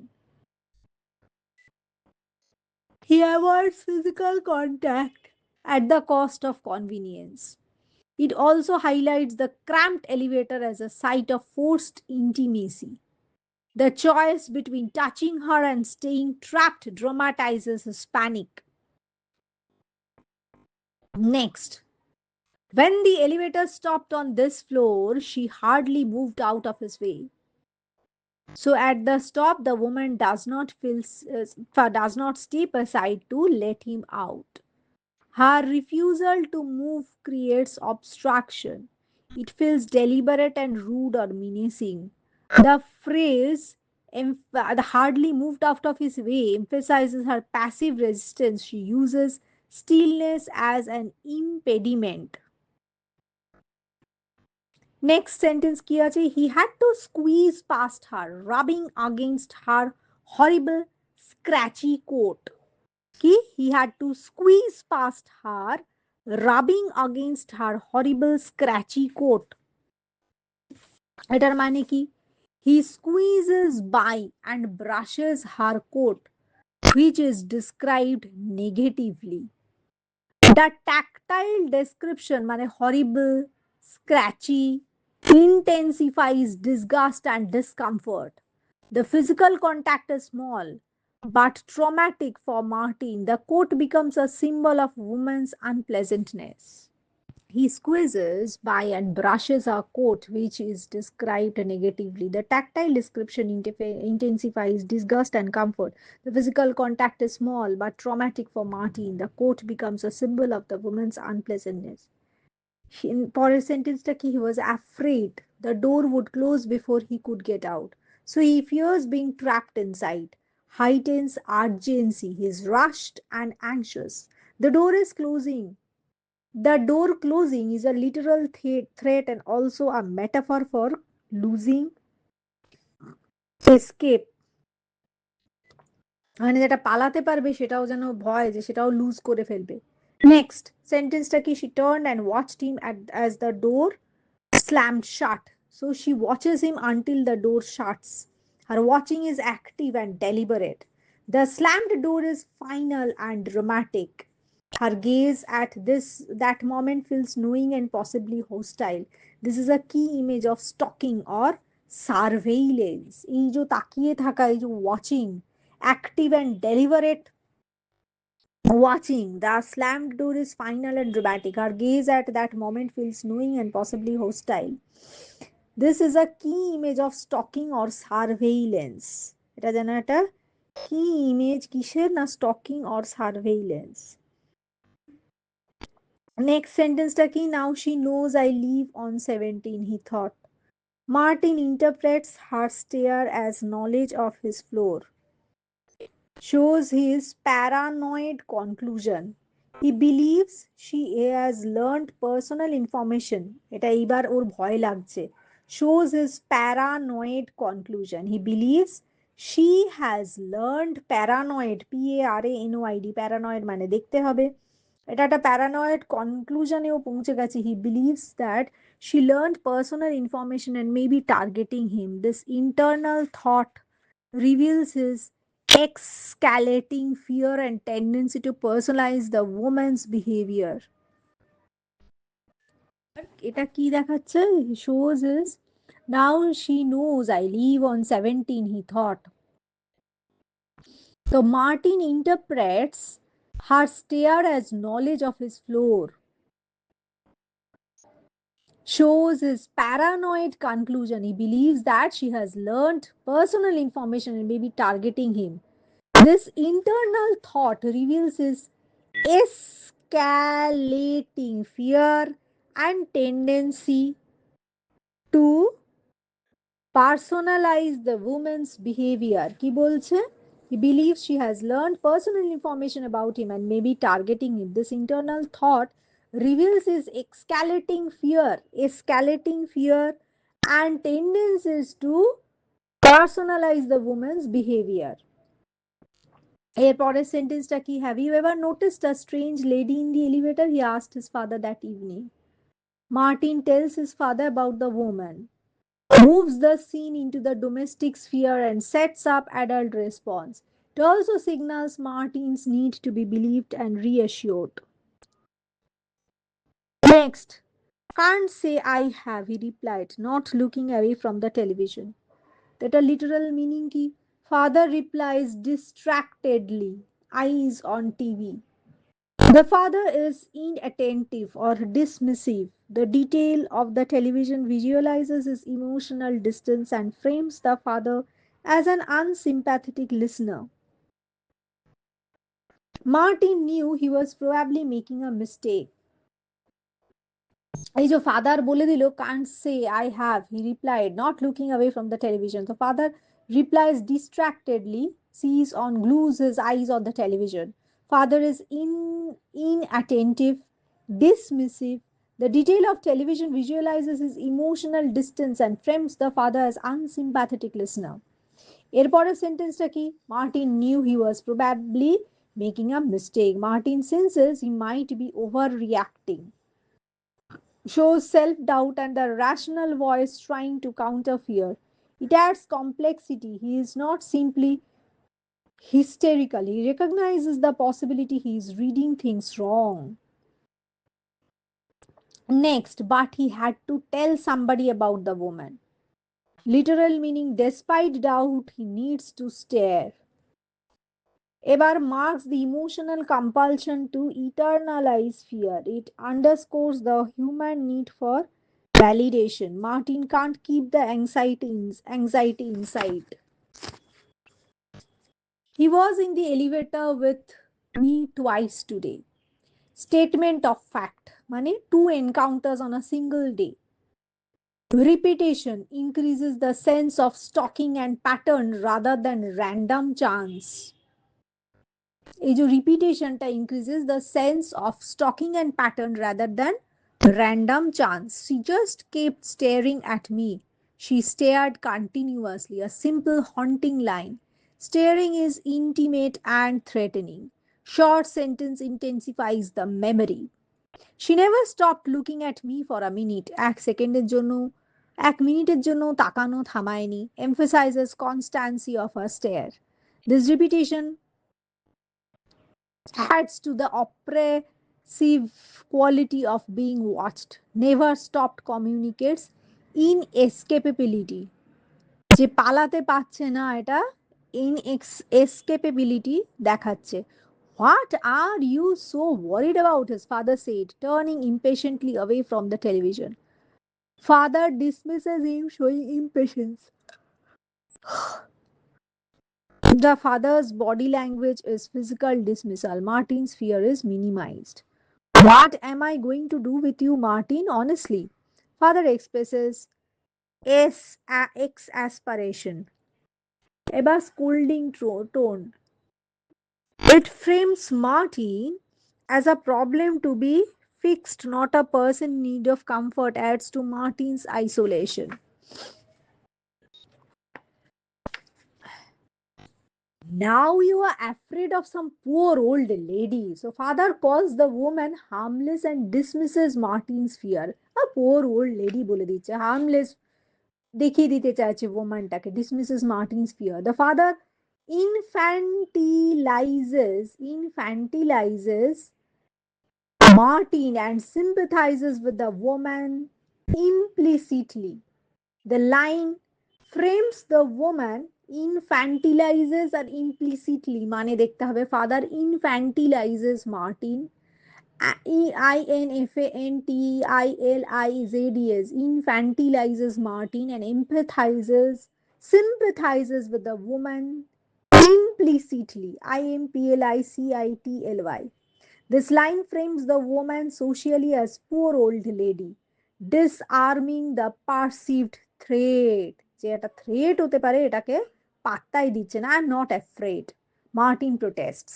He avoids physical contact at the cost of convenience. It also highlights the cramped elevator as a site of forced intimacy. The choice between touching her and staying trapped dramatizes his panic. Next, when the elevator stopped on this floor, she hardly moved out of his way. So at the stop, the woman does not step aside to let him out. Her refusal to move creates obstruction. It feels deliberate and rude or menacing. The phrase the hardly moved out of his way emphasizes her passive resistance. She uses stillness as an impediment. Next sentence ki ache, he had to squeeze past her, rubbing against her horrible scratchy coat. He had to squeeze past her, rubbing against her horrible scratchy coat. এটার মানে কি? He squeezes by and brushes her coat, which is described negatively. The tactile description মানে horrible, scratchy, intensifies disgust and discomfort. The physical contact is small, but traumatic for Martin. The coat becomes a symbol of woman's unpleasantness. He squeezes by and brushes her coat, which is described negatively. The tactile description intensifies disgust and comfort. The physical contact is small but traumatic for Martin. The coat becomes a symbol of the woman's unpleasantness. পরের সেন্টেন্সটা কি, he was afraid the door would close before he could get out, so he fears being trapped inside. Heightens urgency, he is rushed and anxious. The door is closing. The door closing is a literal threat and also a metaphor for losing escape, মানে যেটা পালাতে পারবে সেটাও যেন ভয় যে সেটাও loose করে ফেলবে। নেক্সট সেন্টেন্সটা কি, she turned and watched him as the door slammed shut. So she watches him until the door shuts. Her watching is active and deliberate. The slammed door is final and dramatic. Her gaze at that moment feels knowing and possibly hostile. This is a key image of stalking or surveillance. এই যে তাকিয়ে থাকা, এই যে watching, active and deliberate watching. The slammed door is final and dramatic. Her gaze at that moment feels knowing and possibly hostile. This is a key image of stalking or surveillance. এটা যেন একটা কি image, কিসের না, stocking or surveillance. Next সেন্টেন্সটা কি, now she knows I live on 17, he thought. Martin interprets her stare as knowledge of his floor, shows his paranoid conclusion. He believes she has learned personal information. এটা এইবার ওর ভয় লাগছে। Shows his paranoid conclusion. He believes she has learned paranoid, PARANOID, paranoid মানে দেখতে হবে। এটা একটা paranoid কনক্লুশনেও পৌঁছে গেছে। He believes that she learned personal information and may be targeting him. This internal thought reveals his escalating fear and tendency to personalize the woman's behavior. এটা কি দেখাচ্ছে? Shows is, now she knows I live on 17, he thought. So Martin interprets her stare as knowledge of his floor, shows his paranoid conclusion. He believes that she has learned personal information and may be targeting him. This internal thought reveals his escalating fear and tendency to personalize the woman's behavior. কি বলছে? He believes she has learned personal information about him and may be targeting him. This internal thought reveals his escalating fear and tendencies to personalize the woman's behavior. এরপরের সেন্টেন্সটা কি, have you ever noticed a strange lady in the elevator, he asked his father that evening. Martin tells his father about the woman, moves the scene into the domestic sphere and sets up adult response. It also signals Martin's need to be believed and reassured. Next, can't say I have, he replied, not looking away from the television. That a literal meaning ki, father replies distractedly, eyes on TV. The father is inattentive or dismissive. The detail of the television visualizes his emotional distance and frames the father as an unsympathetic listener. Martin knew he was probably making a mistake. এই যে father বলে দিল can't say I have, he replied, not looking away from the television. The father replies distractedly, sees on, glues his eyes on the television. Father is inattentive, dismissive. The detail of television visualizes his emotional distance and frames the father as unsympathetic listener. এরপরের সেন্টেন্সটা কি, Martin knew he was probably making a mistake. Martin senses he might be overreacting, shows self doubt and the rational voice trying to counter fear. It adds complexity. He is not simply hysterical, he recognizes the possibility he is reading things wrong. Next, but he had to tell somebody about the woman. Literal meaning, despite doubt, he needs to stare. Ebar marks the emotional compulsion to eternalize fear. It underscores the human need for validation. Martin can't keep the anxiety inside. He was in the elevator with me twice today. Statement of fact. Money, two encounters on a single day. Repetition increases the sense of stalking and pattern rather than random chance. এই যে রিপিটেশনটা increases the sense of stalking and pattern rather than random chance. She just kept staring at me. She stared continuously, a simple haunting line. Staring is intimate and threatening. Short sentence intensifies the memory. She never stopped looking at me for a minute. এক মিনিটের জন্য তাকানো থামায়নি. Emphasizes constancy of her stare. This repetition adds to the oppressive quality of being watched. Never stopped communicates inescapability. যে পালাতে পারছে না এটা inescapability দেখাচ্ছে. What are you so worried about? His father said, turning impatiently away from the television. Father dismisses him, showing impatience. The father's body language is physical dismissal. Martin's fear is minimized. What am I going to do with you, Martin? Honestly. Father expresses exasperation. Eba's scolding tone. It frames Martin as a problem to be fixed, not a person in need of comfort, adds to Martin's isolation. Now you are afraid of some poor old lady. So father calls the woman harmless and dismisses Martin's fear. A poor old lady বলে দিচ্ছে, harmless দেখিয়ে দিতে চাইছে womanটাকে, dismisses Martin's fear. The father infantilizes Martin and sympathizes with the woman implicitly. The line frames the woman infantilizes R implicitly মানে দেখতে হবে father infantilizes Martin. Infantilizes Martin and sympathizes with the woman implicitly. Implicitly. This line frames the woman socially as poor old lady, disarming the perceived threat. যে একটা threat হতে পারে এটাকে পাত্তাই দিচ্ছে না. I'm not afraid. Martin protests.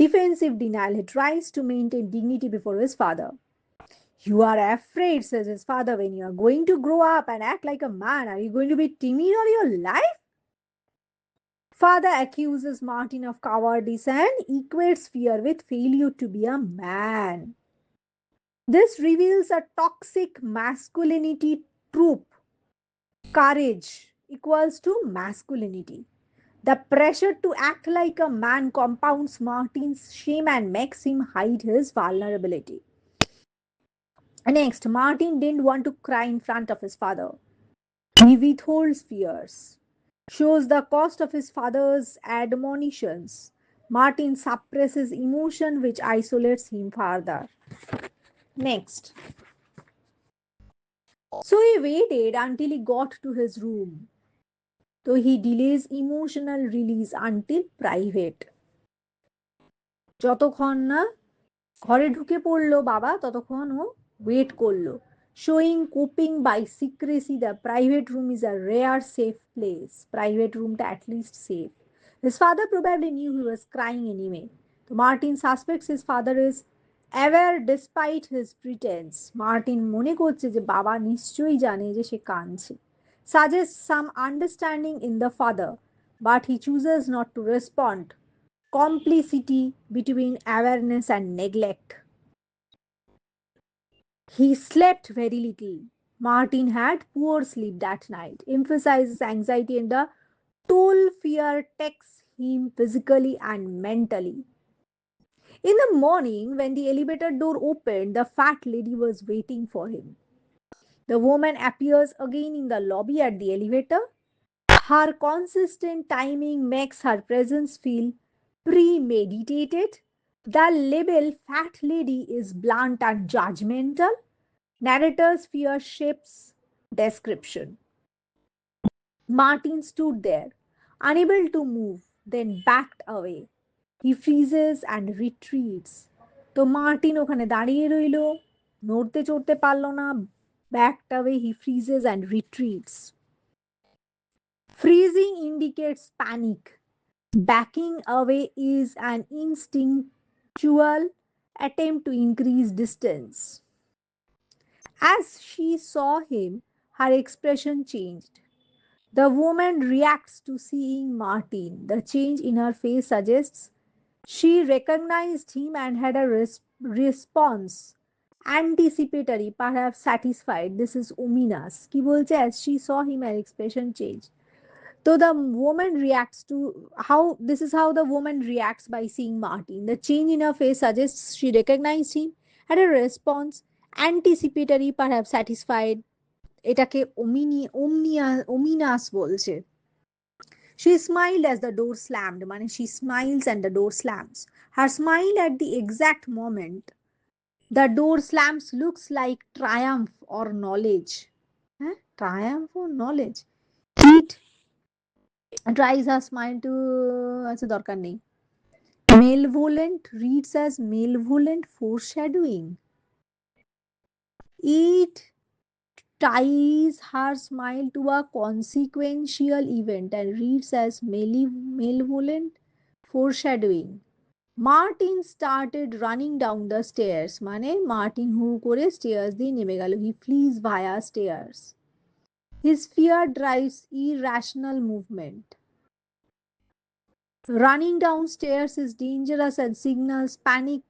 Defensive denial. He tries to maintain dignity before his father. You are afraid, says his father, when you are going to grow up and act like a man. Are you going to be timid all your life? Father accuses Martin of cowardice and equates fear with failure to be a man. This reveals a toxic masculinity trope. Courage equals to masculinity. The pressure to act like a man compounds Martin's shame and makes him hide his vulnerability. Next, Martin didn't want to cry in front of his father. He withholds fears, shows the cost of his father's admonitions. Martin suppresses emotion, which isolates him further. Next. So he waited until he got to his room. So he delays emotional release until private. যতক্ষণ না ঘরে ঢুকে পড়লো বাবা ততক্ষণ ও wait করলো. Showing coping by secrecy, the private room is a rare safe place. Private room to at least safe. His father probably knew he was crying anyway. So Martin suspects his father is aware despite his pretense. Martin মনে করছে যে বাবা নিশ্চয়ই জানে যে সে কাঁদছে. Suggests some understanding in the father, but he chooses not to respond. Complicity between awareness and neglect. He slept very little. Martin had poor sleep that night, emphasizes anxiety and the toll fear takes him physically and mentally. In the morning, when the elevator door opened, the fat lady was waiting for him. The woman appears again in the lobby at the elevator. Her consistent timing makes her presence feel premeditated. The label fat lady is blunt and judgmental. Narrator's fear shapes description. Martin stood there, unable to move, then backed away. He freezes and retreats. তো Martin ওখানে দাঁড়িয়ে রইল, নড়তে চড়তে পারল না, backed away, he freezes and retreats. Freezing indicates panic. Backing away is an instinctual attempt to increase distance. As she saw him, her expression changed. The woman reacts to seeing Martin. The change in her face suggests she recognized him and had a response. Anticipatory, perhaps satisfied. This is ominous. কি বলছে? As she saw him, her expression changed. So the woman reacts to how this is how the woman reacts by seeing Martin. The change in her face suggests she recognized him, had a response, anticipatory, perhaps satisfied. এটাকে ominous বলছে. She smiled as the door slammed. মানে she smiles and the door slams. Her smile at the exact moment the door slams looks like triumph or knowledge. Triumph or knowledge? It tries her smile to আচ্ছা দরকার নেই. Malevolent reads as malevolent foreshadowing. It ties her smile to a consequential event and reads as malevolent foreshadowing. Martin started running down the stairs. মানে Martin হু করে stairs দিয়ে নেমে গেল. He flees via stairs. His fear drives irrational movement. Running downstairs is dangerous and signals panic,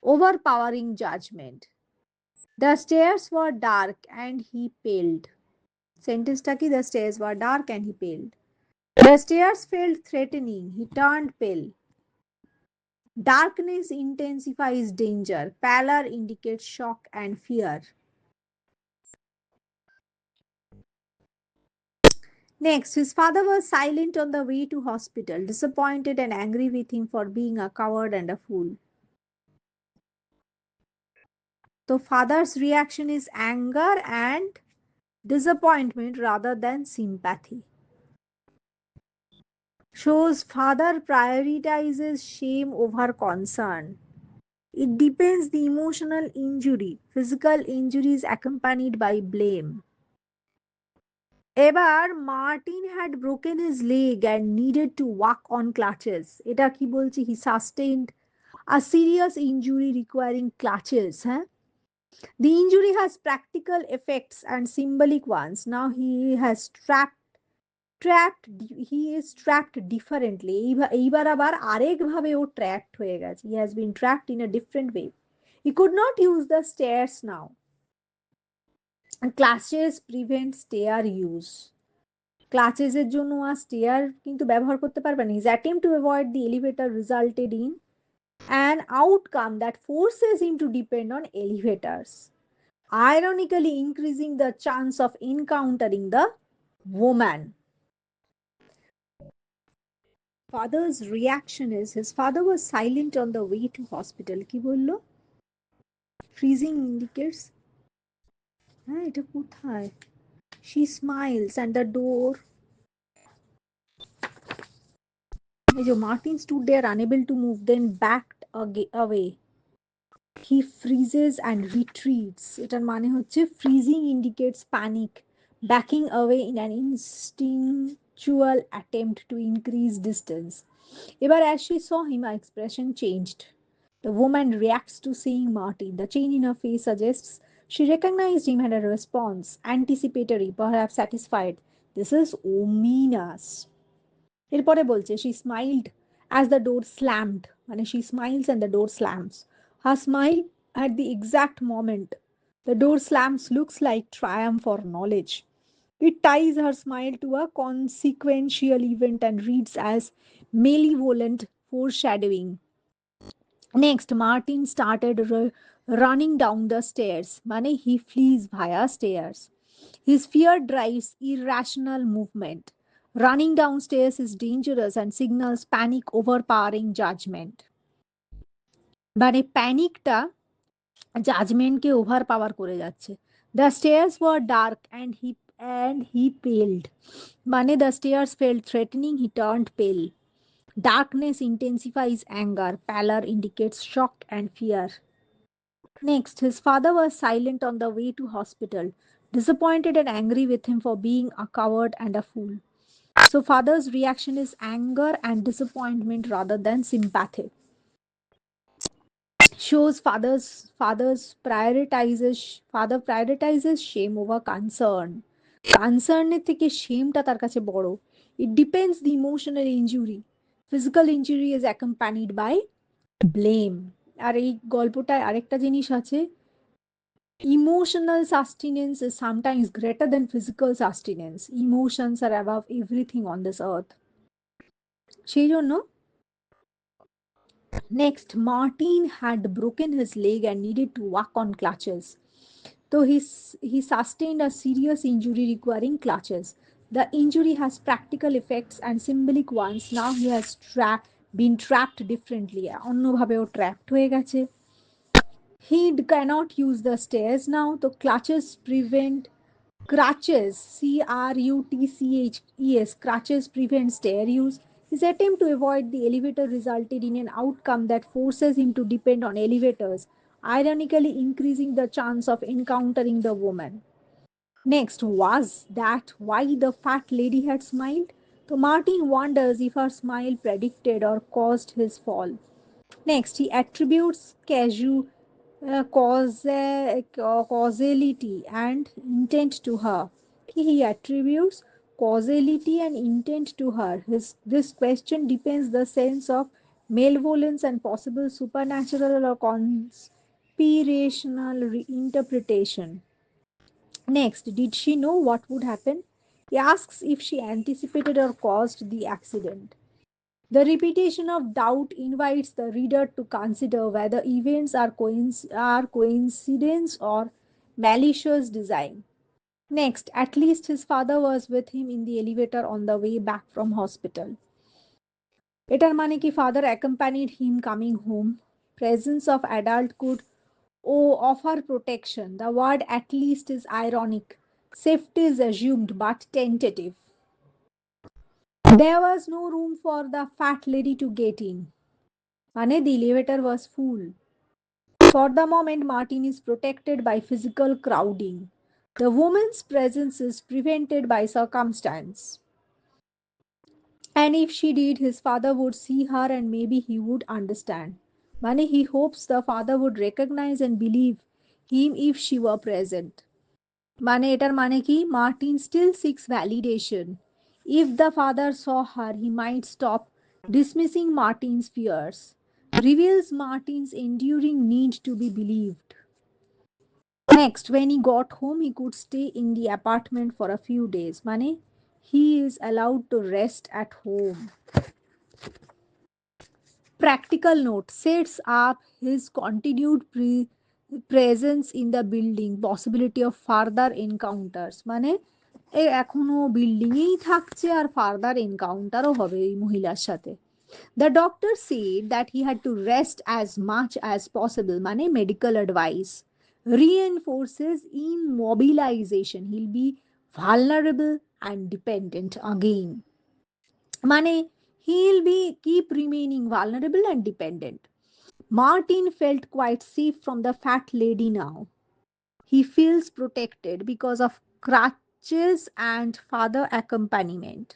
overpowering judgment. The stairs were dark and he paled. Sentenceটা কি? The stairs were dark and he paled. The stairs felt threatening. He turned pale. Darkness intensifies danger. Pallor indicates shock and fear. Next, his father was silent on the way to hospital, disappointed and angry with him for being a coward and a fool. So, father's reaction is anger and disappointment rather than sympathy. Shows father prioritizes shame over concern. It depends the emotional injury. Physical injury is accompanied by blame. এবার Martin had broken his leg and needed to walk on clutches. এটা কি বলছি? He sustained a serious injury requiring clutches. The injury has practical effects and symbolic ones. Now he is trapped differently. এইবার আবার আরেক ভাবে ও trapped হয়ে গেছে. He has been trapped in a different way. He could not use the stairs now. Clutches prevent stair use. ক্লাচেসের জন্য আর stair কিন্তু ব্যবহার করতে পারবে না. His attempt to avoid the elevator resulted in an outcome that forces him to depend on elevators, ironically increasing the chance of encountering the woman. Father's reaction is his father was silent on the way to hospital. কি বললো? Freezing indicates এটা কোথায়? She smiles and the door. Martin stood there unable to move, then backed away. He freezes and retreats. এটার মানে হচ্ছে freezing indicates panic, backing away in an instinctual attempt to increase distance. এবার as she saw him, her expression changed. The woman reacts to seeing Martin. The change in her face suggests she recognized him and had a response, anticipatory, perhaps satisfied. This is ominous. এরপরে বলছে she smiled as the door slammed. মানে she smiles and the door slams. Her smile at the exact moment the door slams looks like triumph or knowledge. It ties her smile to a consequential event and reads as malevolent foreshadowing. Next, Martin started running down the stairs. Mane he flees via stairs. His fear drives irrational movement. Running downstairs is dangerous and signals panic overpowering judgment. মানে প্যানিকটা জাজমেন্টকে over পাওয়ার করে যাচ্ছে। The stairs were dark and he paled. মানে the stairs felt threatening, he turned pale. Darkness intensifies anger. Pallor indicates shock and fear. Next, his father was silent on the way to hospital, disappointed and angry with him for being a coward and a fool. So, father's reaction is anger and disappointment rather than sympathy. Shows father prioritizes shame over concern. কনসার্নের থেকে শেমটা তার কাছে বড়। It depends the emotional injury, physical injury is accompanied by blame. আর এই গল্পটায় আরেকটা জিনিস আছে, emotional sustenance is sometimes greater than physical sustenance. Emotions are above everything on this earth. সেই জন্য next, Martin had broken his leg and needed to walk on crutches. So he sustained a serious injury requiring crutches. The injury has practical effects and symbolic ones. Now he has been trapped differently. অন্যভাবেও trapped হয়ে গেছে। He cannot use the stairs now. The crutches, crutches, crutches prevent stair use. His attempt to avoid the elevator resulted in an outcome that forces him to depend on elevators, ironically increasing the chance of encountering the woman. Next, was that why the fat lady had smiled? So Martin wonders if her smile predicted or caused his fall. Next, he attributes causality and intent to her. He attributes causality and intent to her. This question depends the sense of malevolence and possible supernatural or conspirational interpretation. Next, did she know what would happen? He asks if she anticipated or caused the accident. The repetition of doubt invites the reader to consider whether events are coincidence or malicious design. Next, at least his father was with him in the elevator on the way back from hospital. এটার মানে কি father accompanied him coming home. Presence of adult could offer protection. The word at least is ironic. Safety is assumed but tentative. There was no room for the fat lady to get in. Ane, the elevator was full. For the moment, Martin is protected by physical crowding. The woman's presence is prevented by circumstance. And if she did, his father would see her and maybe he would understand. Mane, he hopes the father would recognize and believe him if she were present. মানে এটার মানে কি Martin still seeks validation. If the father saw her, he might stop dismissing Martin's fears. Reveals Martin's enduring need to be believed. Next, when he got home, he could stay in the apartment for a few days. Mane, he is allowed to rest at home. Practical note sets up his continued presence in the building, possibility of further encounters. মানে এ এখনো বিল্ডিংয়েই থাকছে আর further এনকাউন্টারও হবে এই মহিলার সাথে। The doctor said that he had to rest as much as possible. মানে medical advice reinforces immobilization. He'll be vulnerable and dependent again. মানে he'll be keep remaining vulnerable and dependent. Martin felt quite safe from the fat lady now. He feels protected because of crutches and father accompaniment.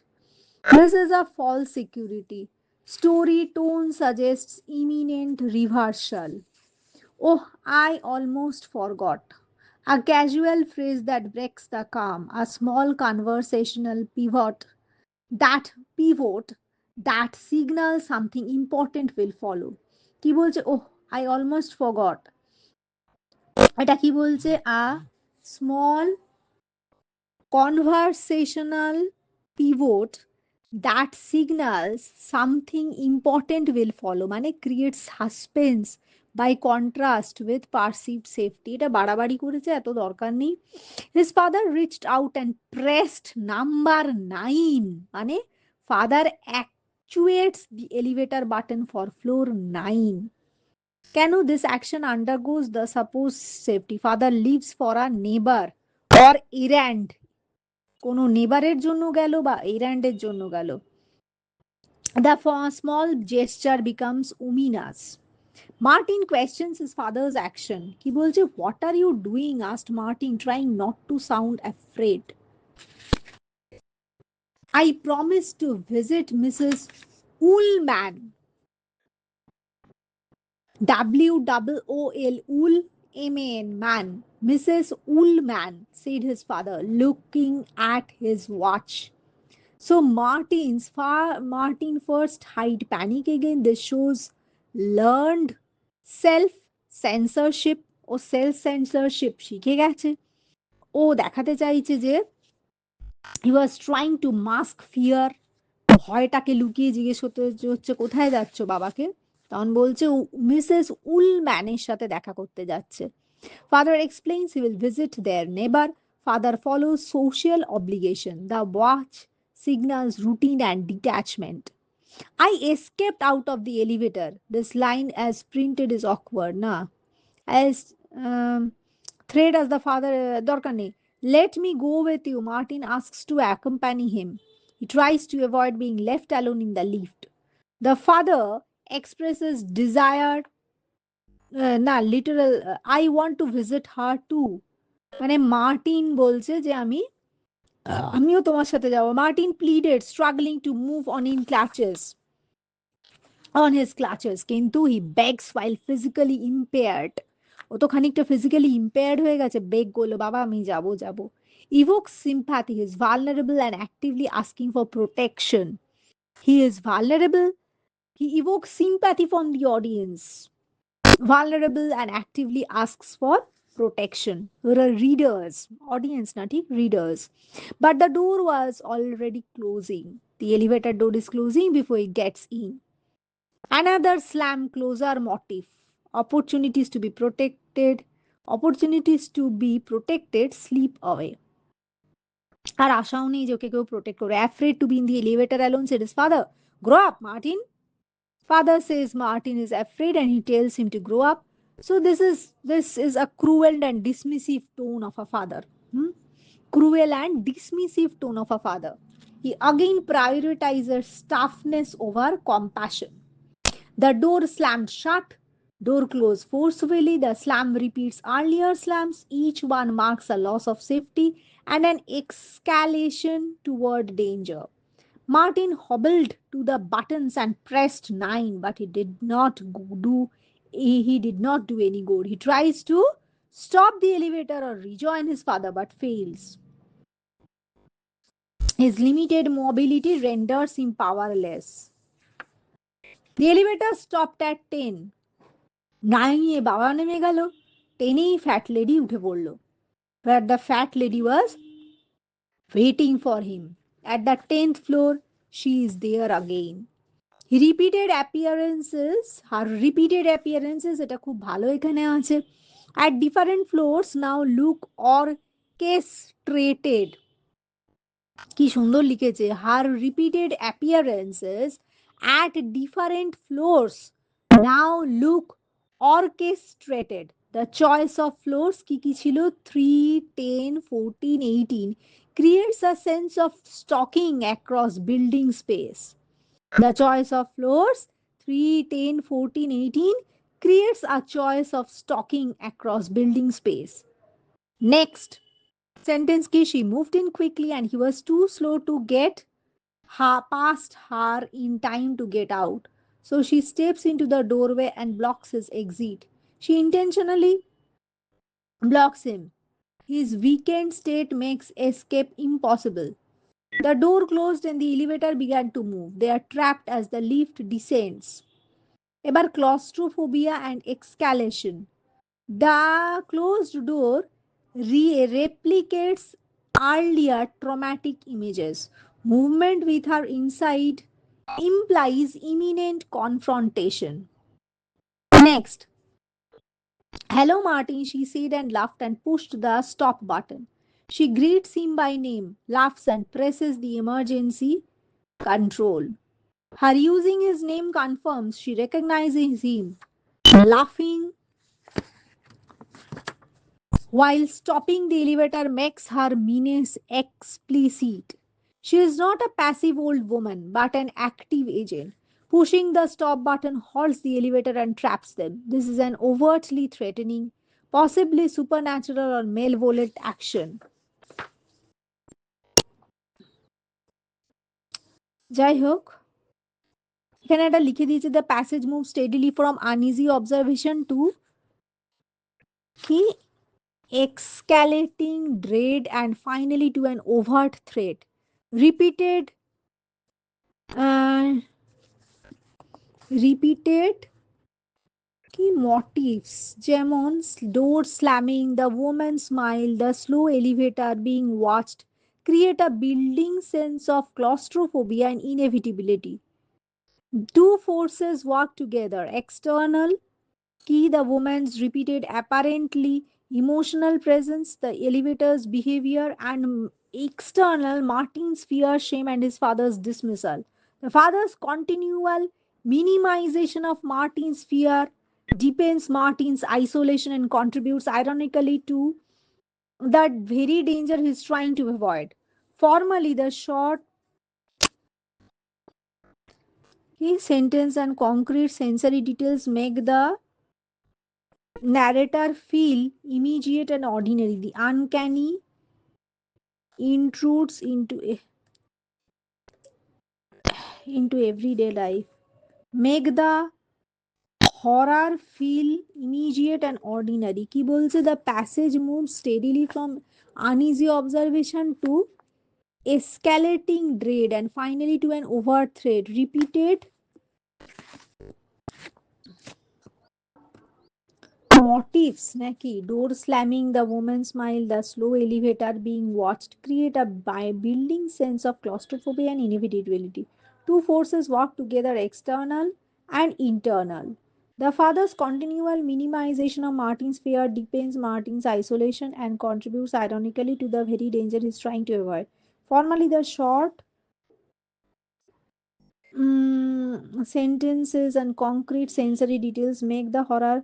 This is a false security. Story tone suggests imminent reversal. Oh, I almost forgot. A casual phrase that breaks the calm, a small conversational pivot that signals something important will follow. কি বলছে oh I almost forgot, এটা কি বলছে a small conversational pivot that signals something important will follow, মানে creates suspense by contrast with perceived safety. এটা বাড়াবাড়ি করেছে, এত দরকার নেই। His father reached out and pressed number 9, মানে father actuates the elevator button for floor 9. কেন? This action undergoes the supposed safety. Father leaves for a neighbor or errand, কোনো নেবারের জন্য গেল বা এরান্ডের জন্য গেল। The small gesture becomes ominous. Martin questions his father's action. কি বলছে? What are you doing? asked Martin, trying not to sound afraid. I promised to visit Mrs. Ullman. Wool, Wool, man, man. Mrs. Ullman, said his father, looking at his watch. So Martin first hide panic again. This shows learned self censorship ও self censorship শিখে গেছে। ও দেখাতে চাইছে যে he was trying to mask fear, ভয়টাকে লুকিয়ে জিজ্ঞেস করতে হচ্ছে কোথায় যাচ্ছ বাবাকে, তখন বলছে মিসেস উলম্যানের সাথে দেখা করতে যাচ্ছে। Father explains he will visit their neighbor. Father follows social obligation. The watch signals routine and detachment. I escaped out of the elevator. This line as printed is awkward, na? As thread as the father দরকার নেই. Let me go with you. Martin asks to accompany him. He tries to avoid being left alone in the lift. The father expresses desire, না literal, I want to visit her too, মানে Martin বলছে যে আমিও তোমার সাথে যাব। Martin pleaded struggling to move on in clutches on his clutches, কিন্তু he begs while physically impaired. ও তো খানিকটা ফিজিক্যালি ইম্পেয়ার্ড হয়ে গেছে, বেগ করলো বাবা আমি যাব যাব। Evokes sympathy, he is vulnerable and actively asking for protection. He is vulnerable, he evokes sympathy from the audience, vulnerable and actively asks for protection. There are readers, audience not readers. But the door was already closing. The elevator door is closing before it gets in. Another slam closer motif. Opportunities to be protected, opportunities to be protected slip away. আর আশাও নেই যে ওকে কেউ protect করবে। Afraid to be in the elevator alone, said his father. Grow up, Martin. Father says Martin is afraid and he tells him to grow up. So this is a cruel and dismissive tone of a father. Hmm? Cruel and dismissive tone of a father. He again prioritizes toughness over compassion. The door slammed shut. Door closed forcefully. The slam repeats earlier slams. Each one marks a loss of safety and an escalation toward danger. Martin hobbled to the buttons and pressed 9, but he did not do any good. He tries to stop the elevator or rejoin his father but fails. His limited mobility renders him powerless. The elevator stopped at 10. 9-এ বাবা নেমে গেল, 10-এই fat lady উঠে পড়ল। Where the fat lady was waiting for him. At the 10th floor, she is there again. He repeated appearances, her repeated appearances, এটা খুব ভালো এখানে আছে, at different floors now look orchestrated. কি সুন্দর লিখেছে, her repeated appearances at different floors now look orchestrated. The choice of floors কি কি ছিল, 3, 10, 14, 18 creates a sense of stalking across building space. The choice of floors 3, 10, 14, 18 creates a choice of stalking across building space. Next sentence ki she moved in quickly and he was too slow to get past her in time to get out. So she steps into the doorway and blocks his exit. She intentionally blocks him. His weakened state makes escape impossible. The door closed and the elevator began to move. They are trapped as the lift descends. এবার claustrophobia and escalation. The closed door replicates earlier traumatic images. Movement with her inside implies imminent confrontation. Next, hello, Martin, she said and laughed and pushed the stop button. She greets him by name, laughs, and presses the emergency control. Her using his name confirms she recognizes him. Laughing while stopping the elevator makes her menace explicit. She is not a passive old woman, but an active agent. Pushing the stop button halts the elevator and traps them. This is an overtly threatening, possibly supernatural or malevolent action. যাই হোক, এখানে একটা লিখে দিয়েছে the passage move steadily from uneasy observation to কি escalating dread and finally to an overt threat. Repeated, uh, repeated কি motifs যেমন door slamming, the woman smile, the slow elevator being watched create a building sense of claustrophobia and inevitability. Two forces work together: external, key the woman's repeated apparently emotional presence, the elevator's behavior, and external Martin's fear, shame, and his father's dismissal. The father's continual minimization of Martin's fear deepens Martin's isolation and contributes ironically to that very danger he's trying to avoid. Formally, the short key sentence and concrete sensory details make the narrator feel immediate and ordinary. The uncanny intrudes into everyday life. Make the horror feel immediate and ordinary. কি বলছে? The passage moves steadily from uneasy observation to escalating dread and finally to an overt threat. Repeated motifs নাকি door slamming, the woman smile, the slow elevator being watched create a building sense of claustrophobia and inevitability. Two forces work together: external and internal. The father's continual minimization of Martin's fear deepens Martin's isolation and contributes ironically to the very danger he's trying to avoid. Formally, the short sentences and concrete sensory details make the horror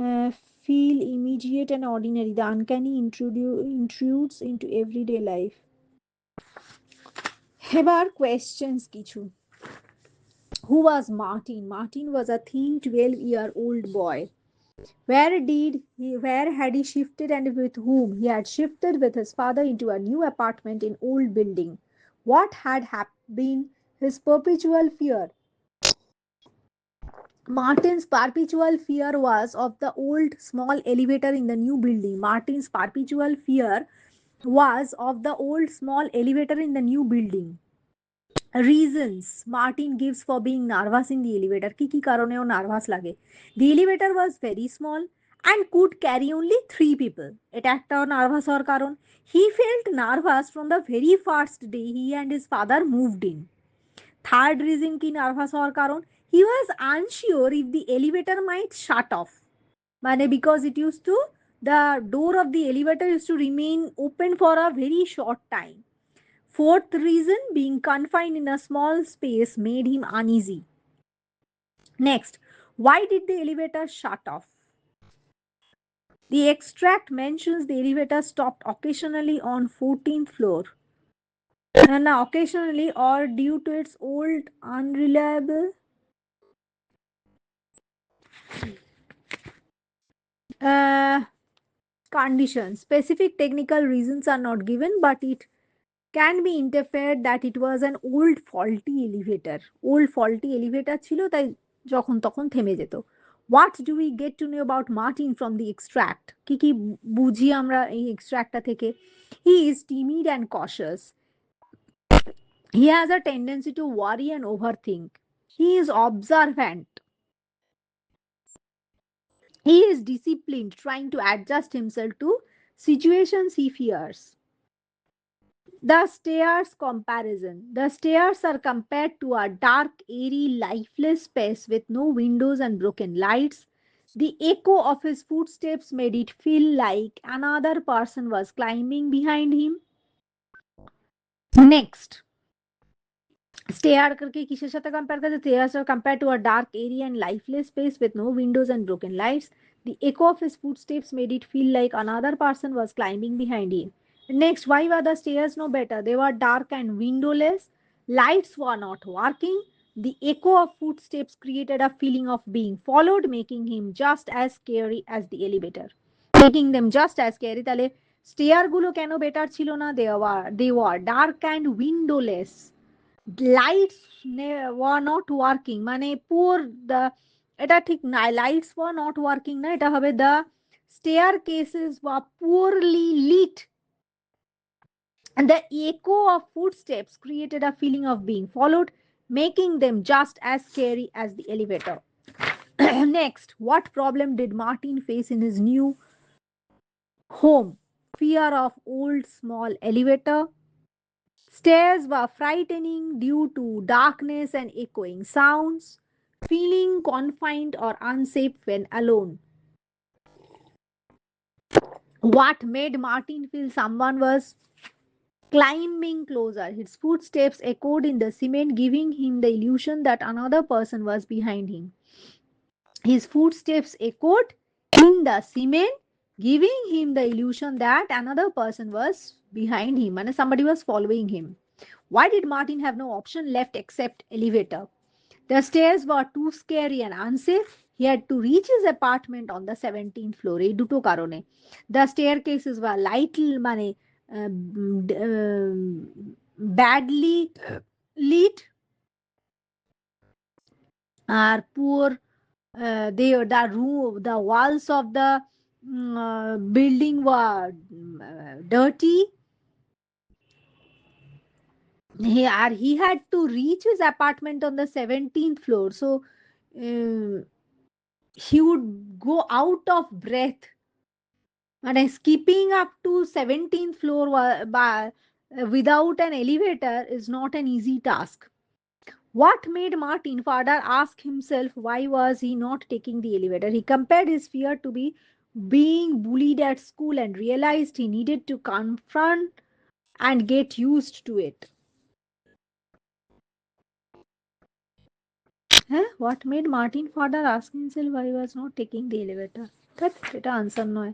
uh, feel immediate and ordinary. The uncanny intrudes into everyday life. এবার questions কিছু. Who was Martin? Martin was a thin 12-year-old boy. Where had he shifted and with whom? He had shifted with his father into a new apartment in old building. What had been his perpetual fear? Martin's perpetual fear was of the old small elevator in the new building. Martin's perpetual fear was of the old small elevator in the new building. Reasons Martin gives for being nervous in the elevator. কি কি কারণে ও nervous লাগে? The elevator was very small and could carry only 3 people. এটা একটাও nervous হওয়ার কারণ. He felt nervous from the very first day he and his father moved in. Third reason কি nervous হওয়ার কারণ, he was unsure if the elevator might shut off. মানে because it used to, the door of the elevator used to remain open for a very short time. Fourth reason, being confined in a small space made him uneasy. Next, why did the elevator shut off? The extract mentions the elevator stopped occasionally on 14th floor. Now, occasionally or due to its old unreliable uh, conditions. Specific technical reasons are not given, but it can be interfered that it was an old faulty elevator. Old faulty elevator ছিল তাই যখন তখন থেমে যেত. What do we get to know about Martin from the extract? কি কি বুঝি আমরা এই এক্সট্র্যাক্টটা থেকে? He is timid and cautious. He has a tendency to worry and overthink. He is observant. He is disciplined, trying to adjust himself to situations he fears. The stairs comparison. The stairs are compared to a dark, airy, lifeless space with no windows and broken lights. The echo of his footsteps made it feel like another person was climbing behind him. Next, stare करके किसके साथ compare करते stairs are compared to a dark area and lifeless space with no windows and broken lights. The echo of his footsteps made it feel like another person was climbing behind him. Next, why were the stairs no better? They were dark and windowless. Lights were not working. The echo of footsteps created a feeling of being followed, making him just as scary as the elevator. Making them just as scary. তাহলে stair গুলো কেন better ছিল না? They were dark and windowless. Lights were not working মানে poor the এটা ঠিক না lights were not working না এটা হবে the staircases were poorly lit and the echo of footsteps created a feeling of being followed, making them just as scary as the elevator. Next, what problem did Martin face in his new home? Fear of old small elevator. Stairs were frightening due to darkness and echoing sounds, feeling confined or unsafe when alone. What made Martin feel someone was climbing closer. His footsteps echoed in the cement, giving him the illusion that another person was behind him. His footsteps echoed in the cement, giving him the illusion that another person was behind him and somebody was following him. Why did Martin have no option left except elevator? The stairs were too scary and unsafe. He had to reach his apartment on the 17th floor. এই দুটো কারণে the staircases were মানে badly lit or poor. The walls of the building were dirty. He had to reach his apartment on the 17th floor, so um, he would go out of breath. And skipping up to 17th floor without an elevator is not an easy task. What made Martin further ask himself why was he not taking the elevator? He compared his fear to be being bullied at school and realized he needed to confront and get used to it. What made Martin further ask himself why he was not taking the elevator? That answer no.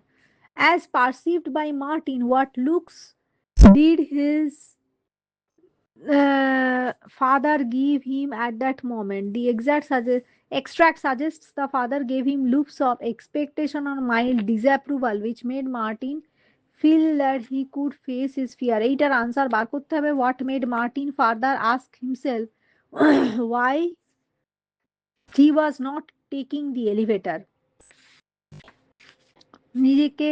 As perceived by Martin, what looks did his father give him at that moment? The extract suggests the father gave him loops of expectation or mild disapproval, which made Martin feel that he could face his fear. এইটার answer বার করতে হবে. What made Martin further ask himself why he was not taking the elevator? নিজেকে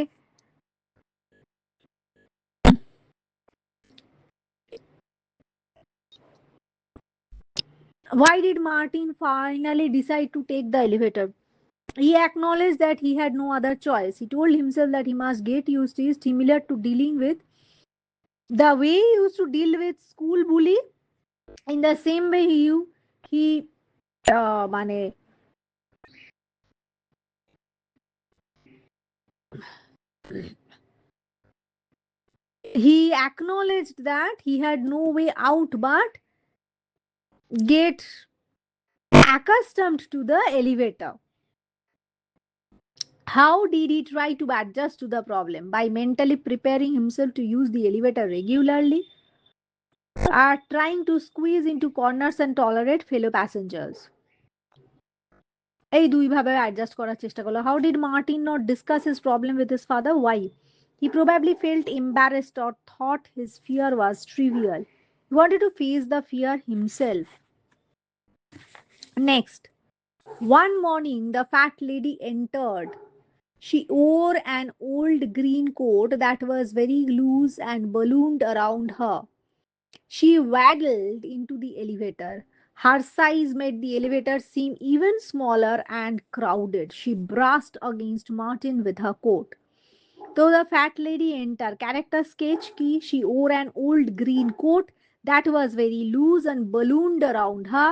why did Martin finally decide to take the elevator? He acknowledged that he had no other choice. He told himself that he must get used to it, similar to dealing with the way he used to deal with school bully. In the same way, he মানে he acknowledged that he had no way out but get accustomed to the elevator. How did he try to adjust to the problem? By mentally preparing himself to use the elevator regularly, are trying to squeeze into corners and tolerate fellow passengers. এই দুইভাবে adjust করার চেষ্টা করলো. How did Martin not discuss his problem with his father? Why? He probably felt embarrassed or thought his fear was trivial. He wanted to face the fear himself. Next, one morning the fat lady entered. She wore an old green coat that was very loose and ballooned around her. She waddled into the elevator. Her size made the elevator seem even smaller and crowded. She brushed against Martin with her coat. Though the fat lady entered, character sketch key, she wore an old green coat that was very loose and ballooned around her.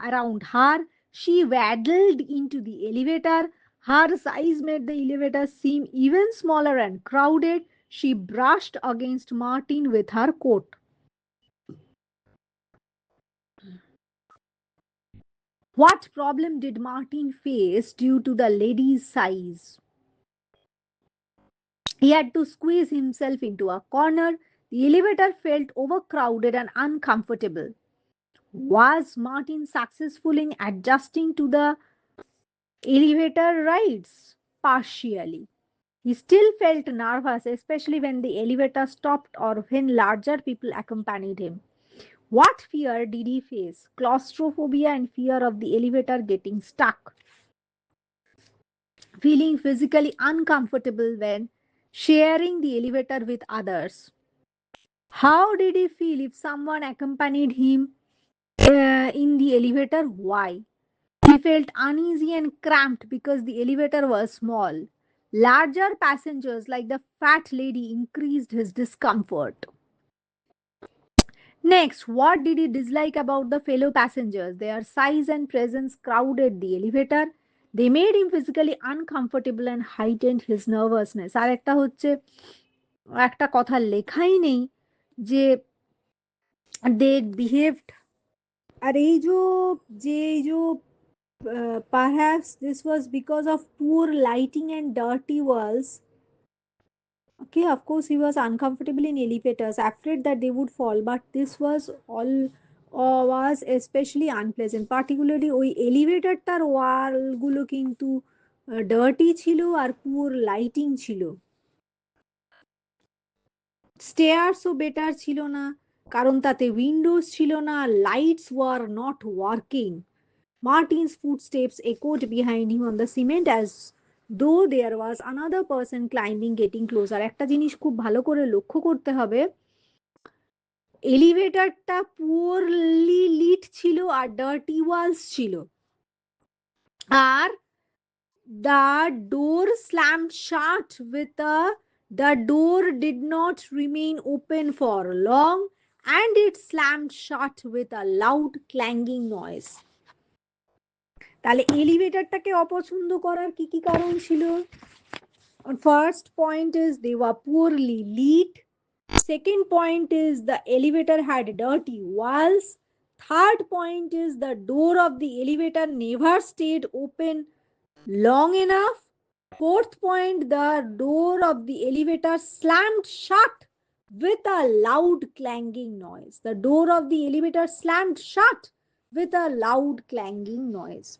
Around her. She waddled into the elevator. Her size made the elevator seem even smaller and crowded. She brushed against Martin with her coat. What problem did Martin face due to the lady's size? He had to squeeze himself into a corner. The elevator felt overcrowded and uncomfortable. Was Martin successful in adjusting to the elevator rides? Partially. He still felt nervous, especially when the elevator stopped or when larger people accompanied him. What fear did he face? Claustrophobia and fear of the elevator getting stuck. Feeling physically uncomfortable when sharing the elevator with others. How did he feel if someone accompanied him in the elevator? Why? He felt uneasy and cramped because the elevator was small. Larger passengers, like the fat lady, increased his discomfort. Next, what did he dislike about the fellow passengers? Their size and presence crowded the elevator. They made him physically uncomfortable and heightened his nervousness. আর একটা হচ্ছে একটা কথা লেখাই নেই যে they behaved আর এই যে perhaps this was because of poor lighting and dirty walls. Okay, of course, he was uncomfortable in elevators, afraid that they would fall, but this was all was especially unpleasant, particularly ওই এলিভেটরটার ওয়ালগুলো কিন্তু dirty ছিল আর পুর lighting ছিল। স্টেয়ারসও better ছিল না, কারণ তাতে Windows ছিল না, lights were not working. Martin's footsteps echoed behind him on the cement as though there was another person climbing, getting closer. একটা জিনিস খুব ভালো করে লক্ষ্য করতে হবে, এলিভেটরটা পুয়ারলি লিট ছিল আর ডার্টি ওয়ালস ছিল, আর the door slammed shut with a the door did not remain open for long and it slammed shut with a loud clanging noise. তাহলে এলিভেটরটাকে অপছন্দ করার কি কি কারণ ছিল? First point is they were poorly lit. Second point is the elevator had dirty walls. Third point is the door of the elevator never stayed open long enough. Fourth point, the door of the elevator slammed shut with a loud clanging noise. The door of the elevator slammed shut with a loud clanging noise.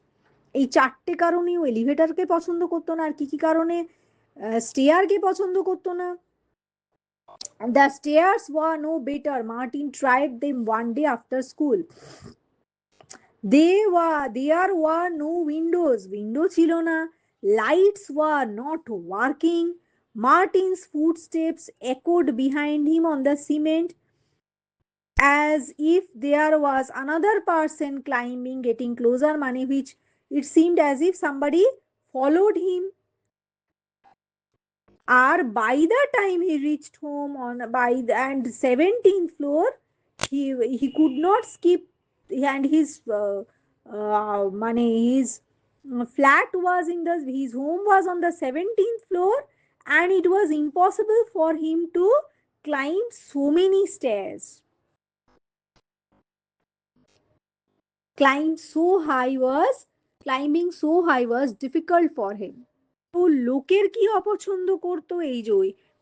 এই চারটে কারণে ও এলিভেটরকে পছন্দ করতো না। আর কি কি কারণে স্টেয়ারকে পছন্দ করতো না? The stairs were no better. Martin tried them one day after school. There were no windows. Window ছিল না। Lights were not working. Martin's footsteps echoed behind him on the cement as if there was another person climbing, getting closer, money which it seemed as if somebody followed him. Or by the time he reached home on by the and 17th floor, he could not skip, and his flat was in the his home was on the 17th floor, and it was impossible for him to climb so many stairs. Climb so high was Climbing so high was difficult for him. তো লোকের কি অপছন্দ করতো এই যে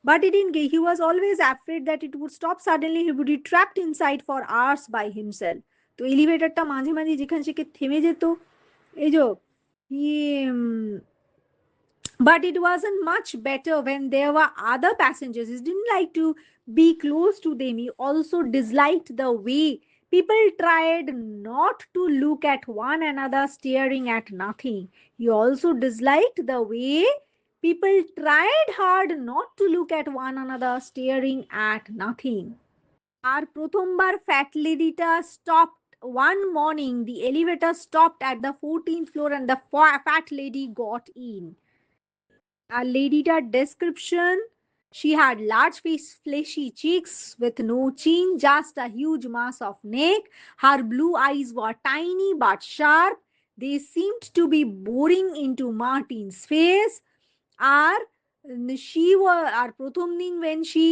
but he didn't get, he was always afraid that it would stop suddenly, he would be trapped inside for hours by himself. তো এলিভেটরটা মাঝে মাঝে যেখানে সেখানে থেমে যেত এই যে he but it wasn't much better when there were other passengers. He didn't like to be close to them. He also disliked the way people tried not to look at one another, staring at nothing. He also disliked the way people tried hard not to look at one another, staring at nothing. আর প্রথমবার fat লেডিটা stopped one morning. The elevator stopped at the 14th floor and the fat lady got in. lady's description. She had large fleshy cheeks with no chin, just a huge mass of neck. Her blue eyes were tiny but sharp. They seemed to be boring into Martin's face. আর she was আর প্রথম দিন when she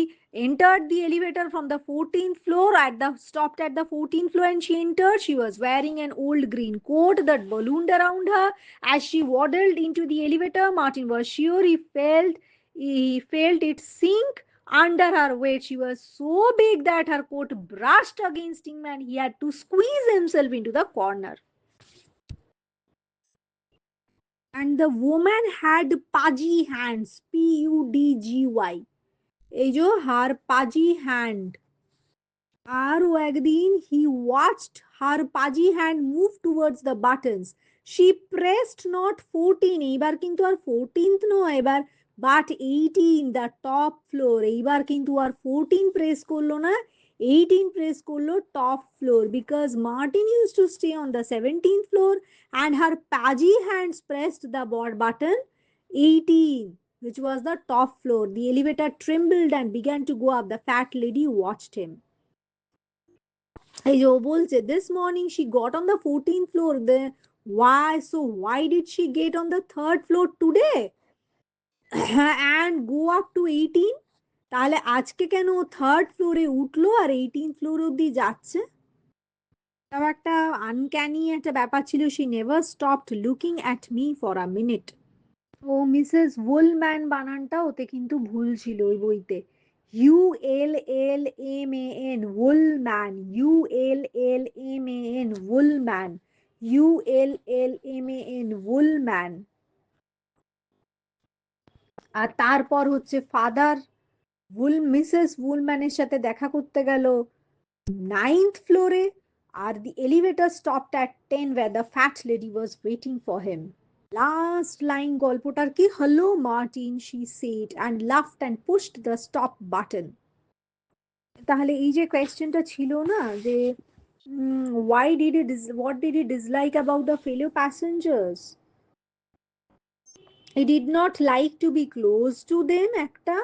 entered the elevator from the 14th floor at the stopped at the 14th floor and she entered, she was wearing an old green coat that ballooned around her. As she waddled into the elevator, Martin was sure he felt it sink under her weight. She was so big that her coat brushed against him and he had to squeeze himself into the corner. And the woman had pudgy hands, Pudgy. এই যে her pudgy hand. আরও একদিন he watched her pudgy hand move towards the buttons. She pressed not 14, এইবার কিন্তু আর 14th নয়, এবার but 18, the top floor. এইবার কিন্তু আর 14 প্রেস করলো না, 18 প্রেস করলো top floor, because Martin used to stay on the 17th floor and her pudgy hands pressed the button 18, which was the top floor. The elevator trembled and began to go up. The fat lady watched him. এই যে ও বলছে this morning she got on the 14th floor. Why did she get on the third floor today and go up to 18? তাহলে আজকে কেন third ফ্লোরে উঠলো আর 18 floor অব্দি যাচ্ছে? তাও একটা আনক্যানি একটা ব্যাপার ছিল. she never stopped looking at me for a minute. ও মিসেস উলম্যান বানানটা ওতে কিন্তু ভুল ছিল ওই বইতে. ULLMAN উলম্যান, ULLMAN উলম্যান, ULLMAN উলম্যান. আর তারপর হচ্ছে ফাদার মিসেস উলম্যানের সাথে দেখা করতে গেল 9th ফ্লোরে, আর the elevator stopped at 10 where the fat lady was waiting for him. Last line গল্পটার কি hello Martin, she said and laughed and pushed the stop button. তাহলে এই যে কোয়েশ্চেনটা ছিল না যে what did he dislike about the fellow passengers? He did not like to be close to them একটা,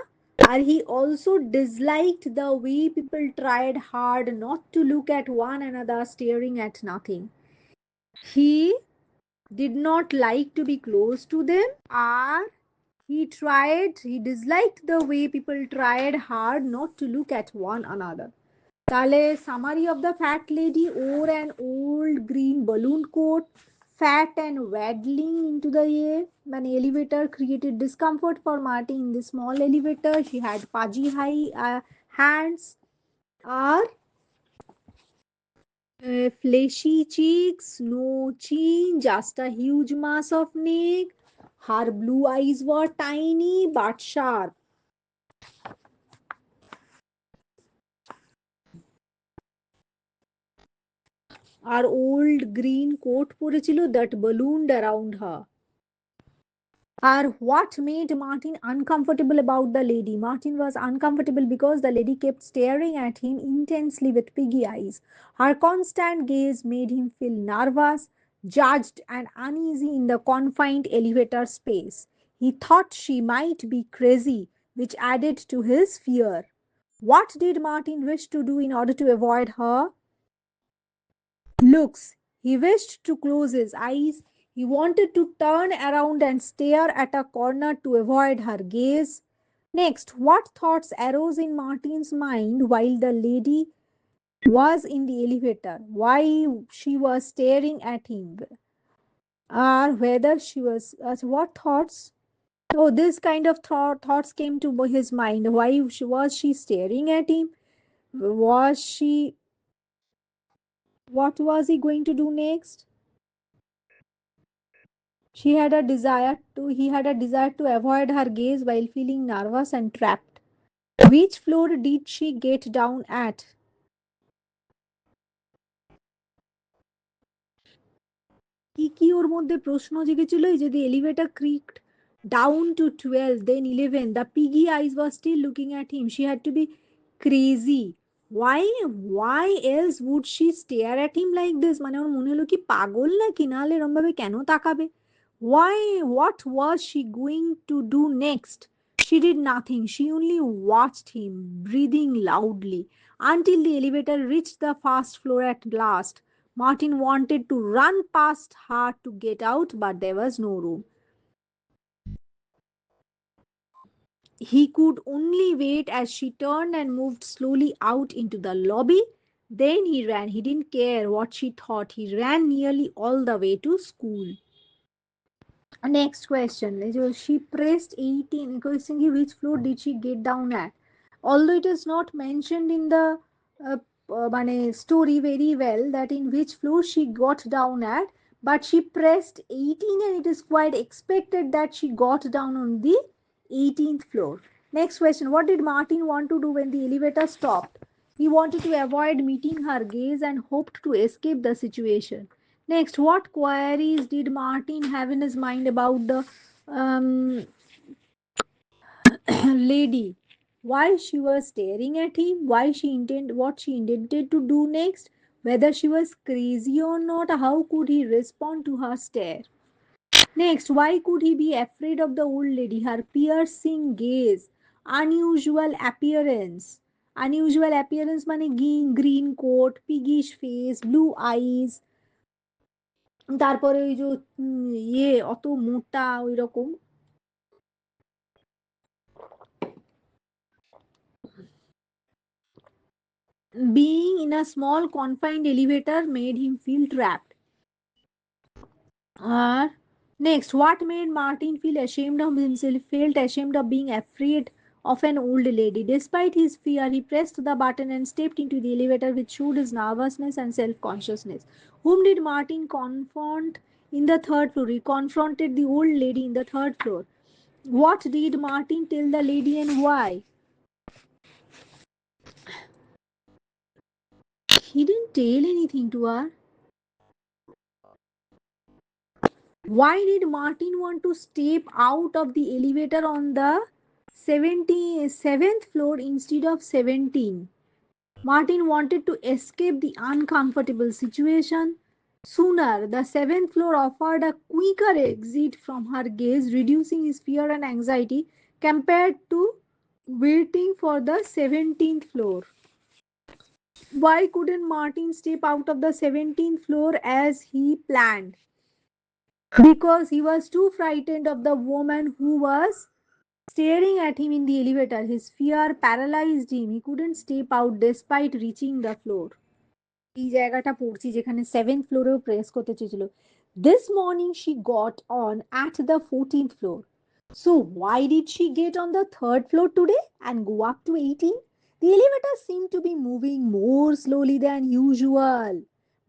আর he also disliked the way people tried hard not to look at one another staring at nothing. He did not like to be close to them, or he disliked the way people tried hard not to look at one another. তাহলে summary of the fat lady: wore an old green balloon coat, fat and waddling into the air. An elevator created discomfort for Marty in the small elevator. She had pudgy high hands, or fleshy cheeks, no chin, just a huge mass of neck. Her blue eyes were tiny but sharp. Her old green coat পরেছিল that ballooned around her. Or what made Martin uncomfortable about the lady? Martin was uncomfortable because the lady kept staring at him intensely with piggy eyes. Her constant gaze made him feel nervous, judged, and uneasy in the confined elevator space. He thought she might be crazy, which added to his fear. What did Martin wish to do in order to avoid her looks? He wished to close his eyes. He wanted to turn around and stare at a corner to avoid her gaze. Next, what thoughts arose in Martin's mind while the lady was in the elevator? Why she was staring at him? Or whether she was, what thoughts? Oh, this kind of thoughts came to his mind. Why was she staring at him? Was she, what was he going to do next? He had a desire to avoid her gaze while feeling nervous and trapped. Which floor did she get down at? কি কি ওর মধ্যে প্রশ্ন জেগেছিল, এই যদি elevator ক্রিকড down to 12, then 11, the piggy eyes were still looking at him. She had to be crazy. Why else would she stare at him like this? মানে ওর মনে হলো কি পাগল নাকি, নাহলে এরম ভাবে কেন তাকাবে? Why? What was she going to do next? She did nothing. She only watched him, breathing loudly, until the elevator reached the first floor at last. Martin wanted to run past her to get out, but there was no room. He could only wait as she turned and moved slowly out into the lobby. Then he ran. He didn't care what she thought. He ran nearly all the way to school. Next question. She pressed 18. Question ki which floor did she get down at? Although it is not mentioned in the uh, story very well that in which floor she got down at, but she pressed 18 and it is quite expected that she got down on the 18th floor. Next question. What did Martin want to do when the elevator stopped? He wanted to avoid meeting her gaze and hoped to escape the situation. Next, what queries did Martin have in his mind about the um, lady? Why she was staring at him? What she intended to do next? Whether she was crazy or not? How could he respond to her stare? Next, why could he be afraid of the old lady? Her piercing gaze, unusual appearance. Unusual appearance মানে green coat, piggish face, blue eyes, তারপরে ওই যে অত মোটা ওই রকম being in a small confined elevator made him feel trapped. uh, Next, what made Martin feel ashamed of himself, felt ashamed of being afraid of an old lady. Despite his fear, he pressed the button and stepped into the elevator, which showed his nervousness and self-consciousness. Whom did Martin confront in the third floor? He confronted the old lady in the third floor. What did Martin tell the lady and why? He didn't tell anything to her. Why did Martin want to step out of the elevator on the 77th floor instead of 17? Martin wanted to escape the uncomfortable situation sooner. The 7th floor offered a quicker exit from her gaze, reducing his fear and anxiety compared to waiting for the 17th floor. Why couldn't Martin step out of the 17th floor as he planned? Because he was too frightened of the woman who was staring at him in the elevator. His fear paralyzed him. He couldn't step out despite reaching the floor. এই জায়গাটা পড়ছি যেখানে seventh ফ্লোরেও press করতে চেয়েছিল. This morning she got on at the 14th floor. So why did she get on the third floor today and go up to 18? The elevator seemed to be moving more slowly than usual.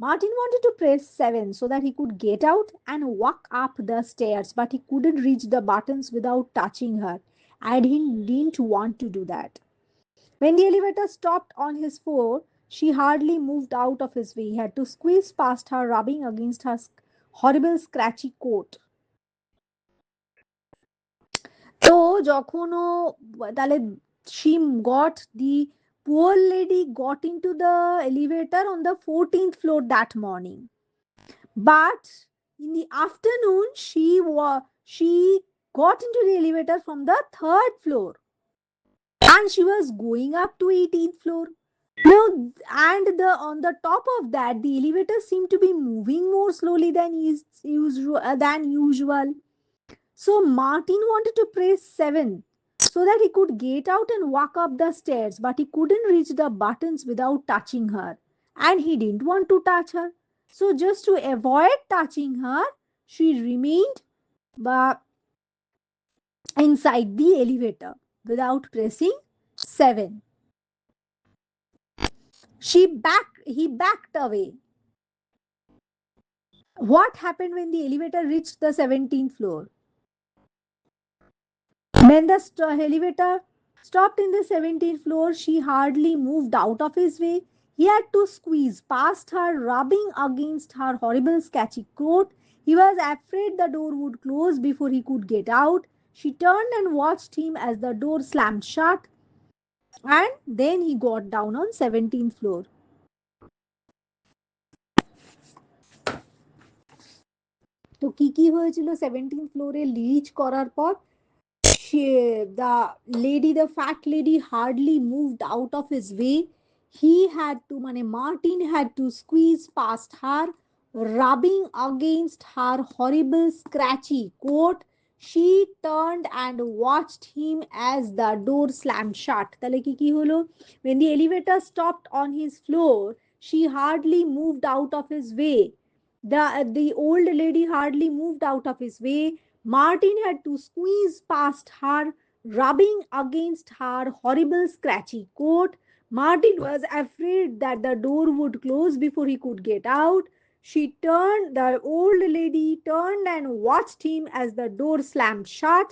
Martin wanted to press 7 so that he could get out and walk up the stairs, but he couldn't reach the buttons without touching her, and he didn't want to do that. When the elevator stopped on his floor, she hardly moved out of his way. He had to squeeze past her, rubbing against her horrible scratchy coat. তো যখন ও তাহলে she got the poor lady got into the elevator on the 14th floor that morning, but in the afternoon she got into the elevator from the third floor and she was going up to 18th floor. No, and the on the top of that, the elevator seemed to be moving more slowly than usual. So Martin wanted to press 7 so that he could get out and walk up the stairs, but he couldn't reach the buttons without touching her, and he didn't want to touch her. So just to avoid touching her, she remained uh, inside the elevator without pressing 7. He backed away. What happened when the elevator reached the 17th floor? When the elevator stopped in the 17th floor, she hardly moved out of his way. He had to squeeze past her, rubbing against her horrible sketchy coat. He was afraid the door would close before he could get out. She turned and watched him as the door slammed shut, and then he got down on 17th floor. তো কি কি হয়েছিল 17th ফ্লোরে rich করার পর? she, the the fat lady hardly moved out of his way. He had to, mane Martin had to squeeze past her, rubbing against her horrible scratchy coat. She turned and watched him as the door slammed shut. তাহলে কি কি হলো? When the elevator stopped on his floor, she hardly moved out of his way. The old lady hardly moved out of his way. Martin had to squeeze past her, rubbing against her horrible scratchy coat. Martin was afraid that the door would close before he could get out. The old lady turned and watched him as the door slammed shut.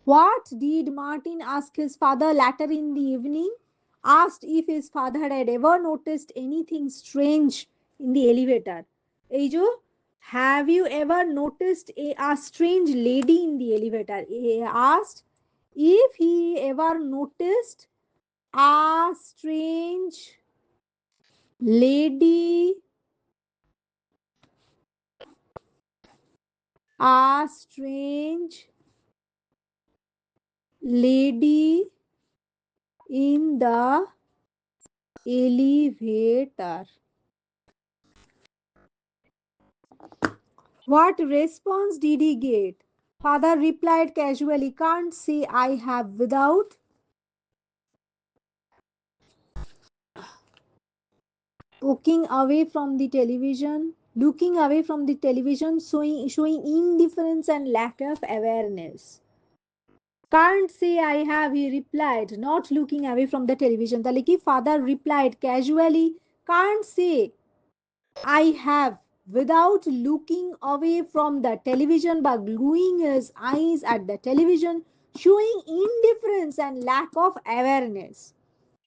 What did Martin ask his father later in the evening? Asked if his father had ever noticed anything strange in the elevator. Ejo, have you ever noticed a strange lady in the elevator? He asked if he ever noticed a lady, strange lady in the elevator. What response did he get? Father replied casually, can't say I have without looking away from the television, showing indifference and lack of awareness. Can't say I have, he replied, not looking away from the television. The Liki father replied casually, can't say I have without looking away from the television by gluing his eyes at the television, showing indifference and lack of awareness.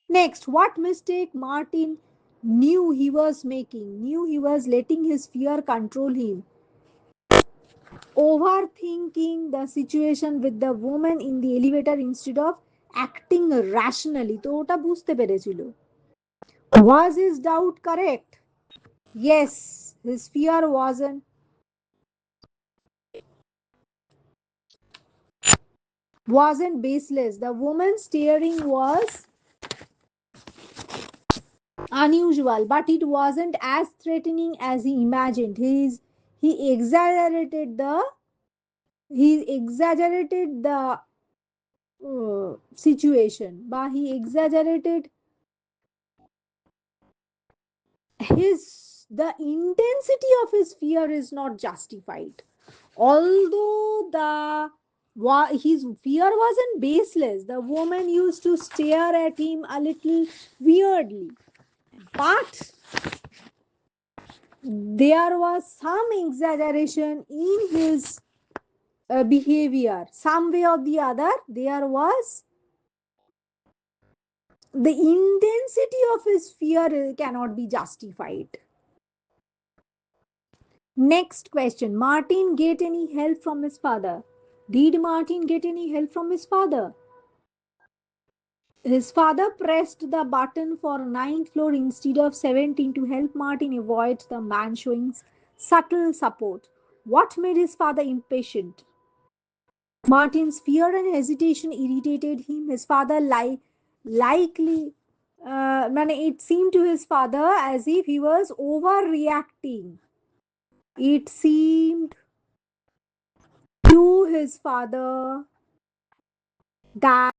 Next, what mistake Martin knew he was letting his fear control him. Overthinking the situation with the woman in the elevator instead of acting rationally. তো ওটা বুঝতে পেরেছিল. Was his doubt correct? Yes, his fear wasn't baseless. The woman staring was unusual, but it wasn't as threatening as he imagined. He exaggerated the situation, but he exaggerated his the intensity of his fear is not justified. Although his fear wasn't baseless, the woman used to stare at him a little weirdly, but there was some exaggeration in his behavior. Some way or the other, there was the intensity of his fear cannot be justified. Next question. Martin get any help from his father? Did Martin get any help from his father? His father pressed the button for ninth floor instead of 17 to help Martin avoid the man showing subtle support. What made his father impatient? Martin's fear and hesitation irritated him. His father likely, it seemed to his father as if he was overreacting. It seemed to his father that